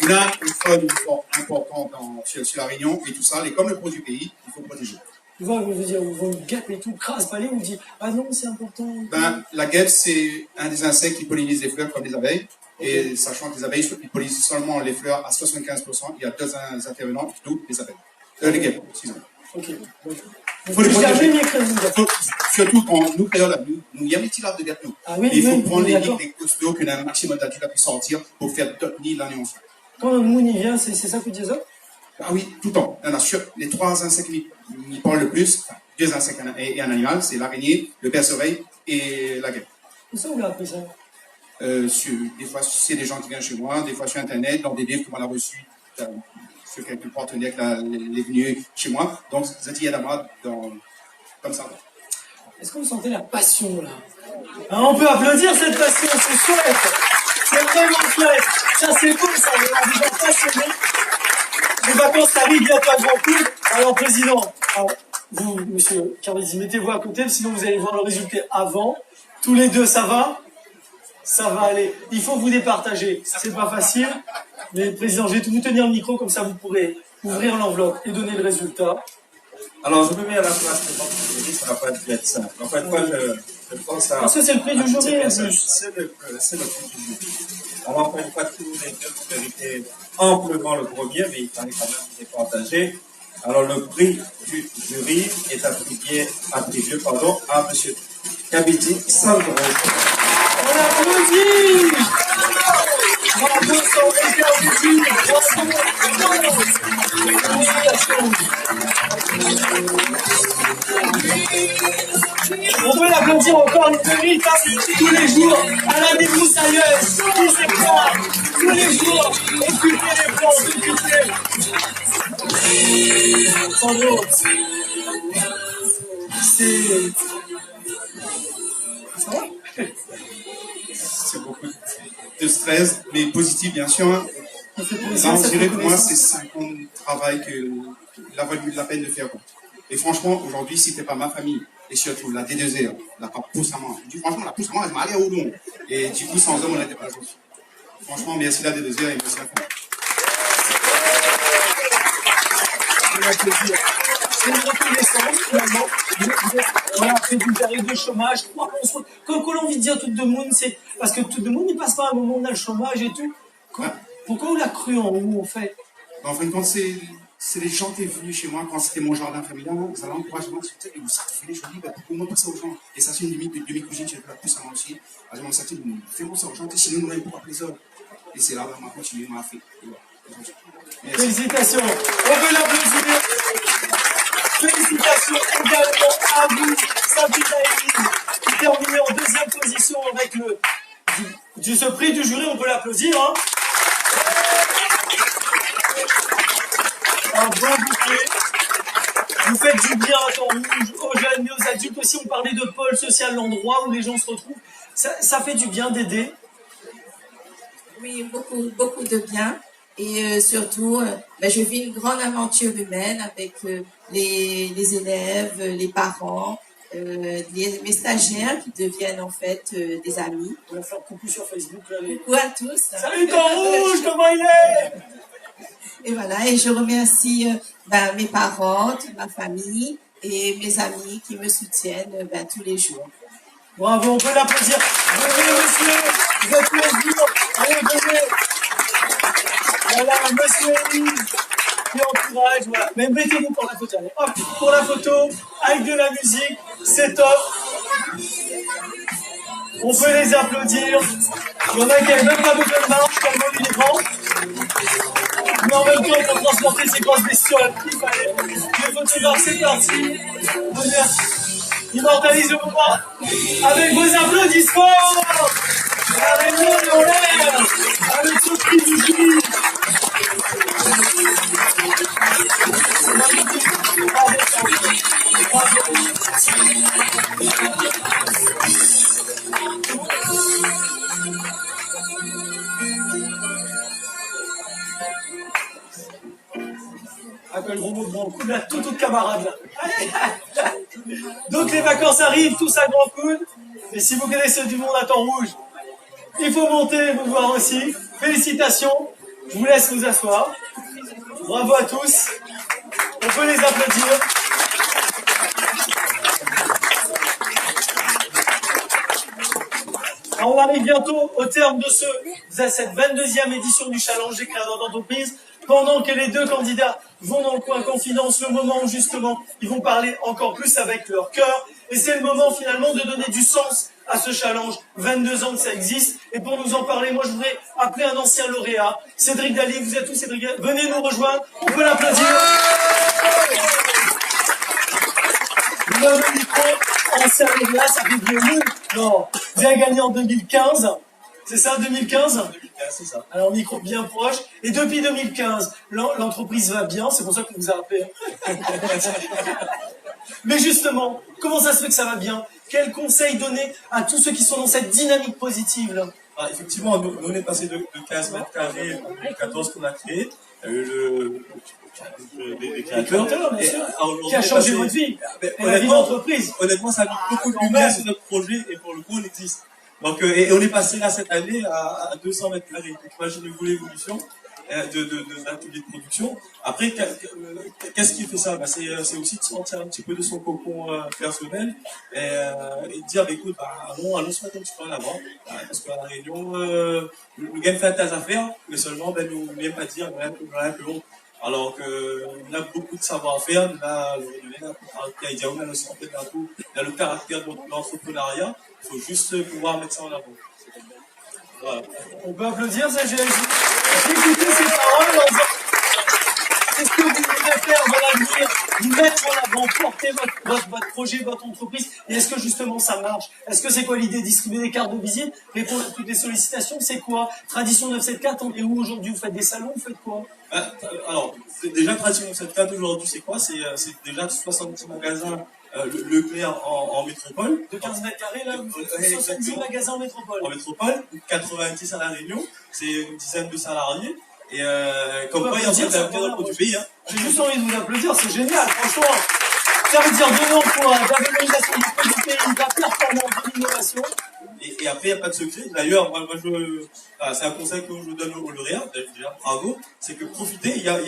Il y a une faune importante sur La Réunion et tout ça, et comme le produit du pays, il faut protéger. Tu vois, je veux dire, on voit une guêpe et tout, crasse palais, on dit ah non, c'est important. La guêpe, c'est un des insectes qui pollinise les fleurs comme les abeilles. Et sachant que les abeilles, ils pollinisent seulement les fleurs à 75%, il y a deux intervenants, d'où les abeilles. Les guêpes, excusez-moi. Ok. Il faut les protéger. Surtout quand nous, d'ailleurs, nous y a des petits arbres de guêpes, nous. Ah oui, il faut prendre les ligues, les costauds, qu'on a un maximum d'adulte à sortir pour faire d'autres nids l'année entière. Quand le moon y vient, c'est ça que tu dis ça? Ah oui, tout le temps. Il y en a sur les trois insectes qui parlent le plus, enfin, deux insectes et un animal, c'est l'araignée, le perce-oreille et la guêpe. Où ça, on a appris ça? Des fois, c'est des gens qui viennent chez moi, des fois sur Internet, dans des livres qu'on a reçus, sur quelques partenaires qui est venu chez moi. Donc, ça dit à moi comme ça. Est-ce que vous sentez la passion, là? On peut applaudir cette passion, c'est chouette! C'est vraiment chouette! Ça, c'est beau, ça, on a déjà passionné. Les vacances arrivent bientôt à grand coup. Alors, président, vous, monsieur Carlesi, mettez-vous à côté, sinon vous allez voir le résultat avant. Tous les deux, ça va? Ça va aller. Il faut vous départager. C'est pas facile. Mais président, je vais vous tenir le micro, comme ça vous pourrez ouvrir l'enveloppe et donner le résultat. Alors, je me mets à la place de votre jury, ça va pas être simple. En fait, moi, je pense à... Parce que c'est le prix du jury, en plus. C'est le prix du jury. Alors, encore une fois, tous les deux, vous méritez amplement le premier, mais il fallait quand même vous départager. Alors, le prix du jury est attribué à M. Kabidi Sandro. On applaudit! Bravo, Sandro Kabidi! On peut l'applaudir encore, il mérite tous les jours à la débroussailleuse, qui s'éclate tous les jours, occuper les plantes, occuper. Sandro, c'est beaucoup de stress, mais positif, bien sûr. Là, on dirait que moi, c'est 5 ans de travail que il a valu la peine de faire. Et franchement, aujourd'hui, si c'était pas ma famille, et surtout la D2R, la pousse à moi. Franchement, la pousse à moi, elle m'a allé au long. Et du coup, sans eux, on n'était pas là. Franchement, merci la D2R et merci la famille. C'est une reconnaissance, finalement. On a fait une période de chômage. Quand on a envie de dire tout de monde, c'est parce que tout le monde ne passe pas un moment où on a le chômage et tout. Pourquoi on l'a cru en nous, en fait? En fin de compte, c'est les gens qui sont venus chez moi quand c'était mon jardin familial. Vous allez encourager moi, et vous savez, je dis, pour moi, pas ça aux gens. Et ça, c'est une limite de mes cousines, j'ai fait la pousse à moi aussi. Alors, on s'est dit, fais-moi ça aux gens, sinon, on n'aime pas les autres. Et c'est là où on a continué, on a fait. Félicitations. On veut l'applaudir. Félicitations également à vous, Sabrina. ce prix du jury, on peut l'applaudir. Hein. Un bon bouquet. Vous faites du bien à temps rouge, aux jeunes, mais aux adultes aussi. On parlait de pôle social, l'endroit où les gens se retrouvent. Ça fait du bien d'aider. Oui, beaucoup, beaucoup de bien. Et surtout, je vis une grande aventure humaine avec les élèves, les parents, mes stagiaires qui deviennent en fait des amis. On va faire coucou sur Facebook. Là, coucou à tous. Salut Temps Rouge, comment il est? Et voilà, et je remercie mes parents, toute ma famille et mes amis qui me soutiennent tous les jours. Bravo, on peut l'applaudir. Venez, monsieur, vous êtes les jours. Allez, venez. Voilà, monsieur Élise, qui encourage, voilà. Mais mettez-vous pour la photo. Allez, hop, pour la photo, avec de la musique, c'est top. On peut les applaudir. Il y en a qui n'avaient même pas besoin de marche, tellement il est grand. Mais en même temps, pour transporter ces grosses bestioles, il fallait. Les photographes, c'est parti. Venez, immortalise le moment avec vos applaudissements. Avec nous en l'air, avec ce prix du jury. Appelle robot de grand coude, là, tout camarade là. Donc les vacances arrivent, tous à grand coude. Et si vous connaissez du monde à Temps Rouge, il faut monter, vous voir aussi. Félicitations, je vous laisse vous asseoir. Bravo à tous. On peut les applaudir. Alors, on arrive bientôt au terme de cette 22e édition du Challenge des créateurs d'entreprise. Pendant que les deux candidats vont dans le coin confidence, le moment où justement ils vont parler encore plus avec leur cœur. Et c'est le moment finalement de donner du sens à ce challenge. 22 ans que ça existe. Et pour nous en parler, moi je voudrais appeler un ancien lauréat. Cédric Daly, vous êtes tous Cédric Daly. Venez nous rejoindre. On peut l'applaudir. Vous avez le micro. Ancien lauréat, ça fait bien nous. Non, vous avez gagné en 2015. C'est ça, 2015 2015, c'est ça. Alors, micro bien proche. Et depuis 2015, l'entreprise va bien. C'est pour ça qu'on vous a appelé. Mais justement, comment ça se fait que ça va bien? Quels conseils donner à tous ceux qui sont dans cette dynamique positive là? Effectivement, nous on est passé de 15 mètres carrés en 2014 qu'on a créé. Des créateurs, bien sûr, qui a changé votre vie et la vie d'entreprise. Honnêtement, ça a mis beaucoup de lumière sur notre projet et pour le coup, on existe. Donc, et on est passé là cette année à 200 mètres carrés. Donc, imaginez-vous l'évolution de l'atelier de production. Après, qu'est-ce qui fait ça? C'est aussi de sortir un petit peu de son cocon personnel et de dire, écoute, allons se mettre un petit peu en avant. Parce qu'à la réunion, nous gagnons fait tas à faire, mais seulement, nous n'aimons pas dire, rien que l'autre. Alors qu'on a beaucoup de savoir-faire, on a le caractère de l'entrepreneuriat, il faut juste pouvoir mettre ça en avant. Voilà. On peut applaudir, ça, j'ai écouté ces paroles en disant, qu'est-ce que vous voulez faire dans l'avenir? Vous mettre en avant, porter votre projet, votre entreprise, et est-ce que justement ça marche? Est-ce que c'est quoi l'idée? Distribuer des cartes de visite, répondre à toutes les sollicitations, c'est quoi? Tradition 974, on est où aujourd'hui? Vous faites des salons, vous faites quoi? Alors, déjà, Tradition 974 aujourd'hui, c'est quoi? C'est déjà 70 magasins Leclerc en métropole. De 15 mètres carrés, là, 70 magasins en métropole. En métropole, 90 à La Réunion, c'est une dizaine de salariés. Et comme quoi, il y a un peu du pays. Hein. J'ai juste envie de vous applaudir, c'est génial, franchement. Ça veut dire de l'emploi, de la valorisation du pays, de la performance, de l'innovation. Et après, il n'y a pas de secret. D'ailleurs, c'est un conseil que je donne aux lauréats, déjà, bravo, c'est que profitez, il y a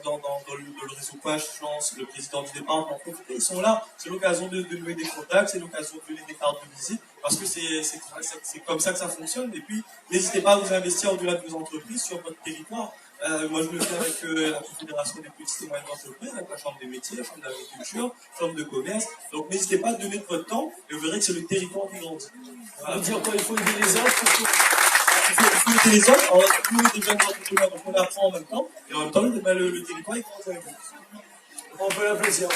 dans le réseau Page, Chance, le président du département, profitez, ils sont là, c'est l'occasion de nouer des contacts, c'est l'occasion de donner des cartes de visite, parce que c'est comme ça que ça fonctionne. Et puis, n'hésitez pas à vous investir au-delà de vos entreprises, sur votre territoire. Moi, je le fais avec la Confédération des petites et moyennes entreprises, avec la Chambre des métiers, la Chambre d'agriculture, la Chambre de commerce. Donc, n'hésitez pas à donner de votre temps et vous verrez que c'est le territoire qui grandit. Voilà. Dire quoi, il faut aider les autres. Il faut aider les autres. Alors, nous, on est des jeunes entrepreneurs, donc on apprend en même temps. Et en même temps, le territoire, il grandit avec nous. On peut l'applaudir.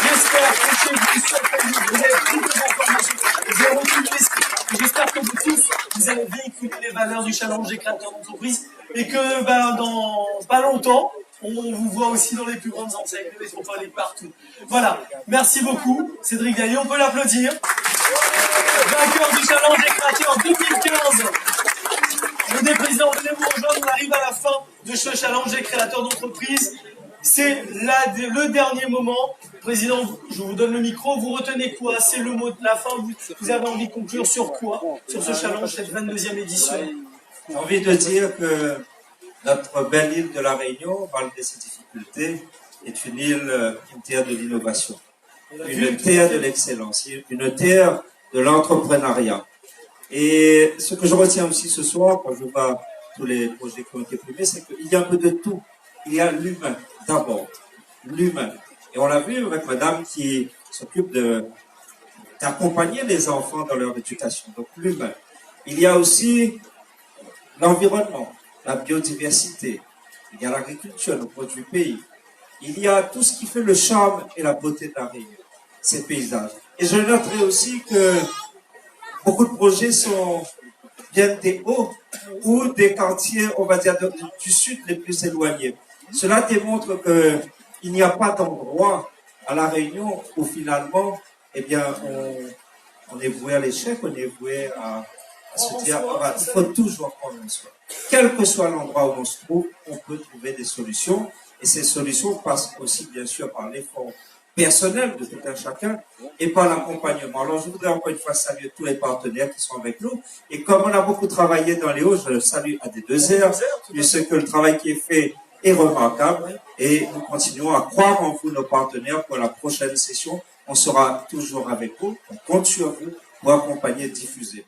J'espère que chez vous avez pris des informations, vous avez retenu l'esprit. J'espère que vous tous, vous avez véhiculer les valeurs du challenge des créateurs d'entreprise et que dans pas longtemps, on vous voit aussi dans les plus grandes enseignes de métropole et partout. Voilà, merci beaucoup Cédric Daillé, on peut l'applaudir. Vainqueur du challenge des créateurs 2015. Le président, venez vous rejoindre, on arrive à la fin de ce challenge des créateurs d'entreprise. C'est le dernier moment. Président, je vous donne le micro. Vous retenez quoi? C'est le mot de la fin. Vous avez envie de conclure sur quoi? Sur ce challenge, cette 22e édition? J'ai envie de dire que notre belle île de la Réunion, malgré ses difficultés, est une île, une terre de l'innovation, une terre de l'excellence, une terre de l'entrepreneuriat. Et ce que je retiens aussi ce soir, quand je vois tous les projets qui ont été primés, c'est qu'il y a un peu de tout. Il y a l'humain, d'abord. L'humain. Et on l'a vu avec madame qui s'occupe d'accompagner les enfants dans leur éducation. Donc l'humain. Il y a aussi l'environnement, la biodiversité. Il y a l'agriculture, le produit du pays. Il y a tout ce qui fait le charme et la beauté de la Réunion, ces paysages. Et je noterai aussi que beaucoup de projets viennent des hauts ou des quartiers, on va dire, du sud les plus éloignés. Cela démontre qu'il n'y a pas d'endroit à La Réunion où finalement, eh bien, on est voué à l'échec, on est voué à se dire, il faut toujours prendre soin. Quel que soit l'endroit où on se trouve, on peut trouver des solutions. Et ces solutions passent aussi, bien sûr, par l'effort personnel de tout un chacun et par l'accompagnement. Alors, je voudrais encore une fois saluer tous les partenaires qui sont avec nous. Et comme on a beaucoup travaillé dans les Hauts, je salue AD2R, puisque le travail qui est fait est remarquable. Et nous continuons à croire en vous, nos partenaires, pour la prochaine session. On sera toujours avec vous. On compte sur vous pour accompagner et diffuser.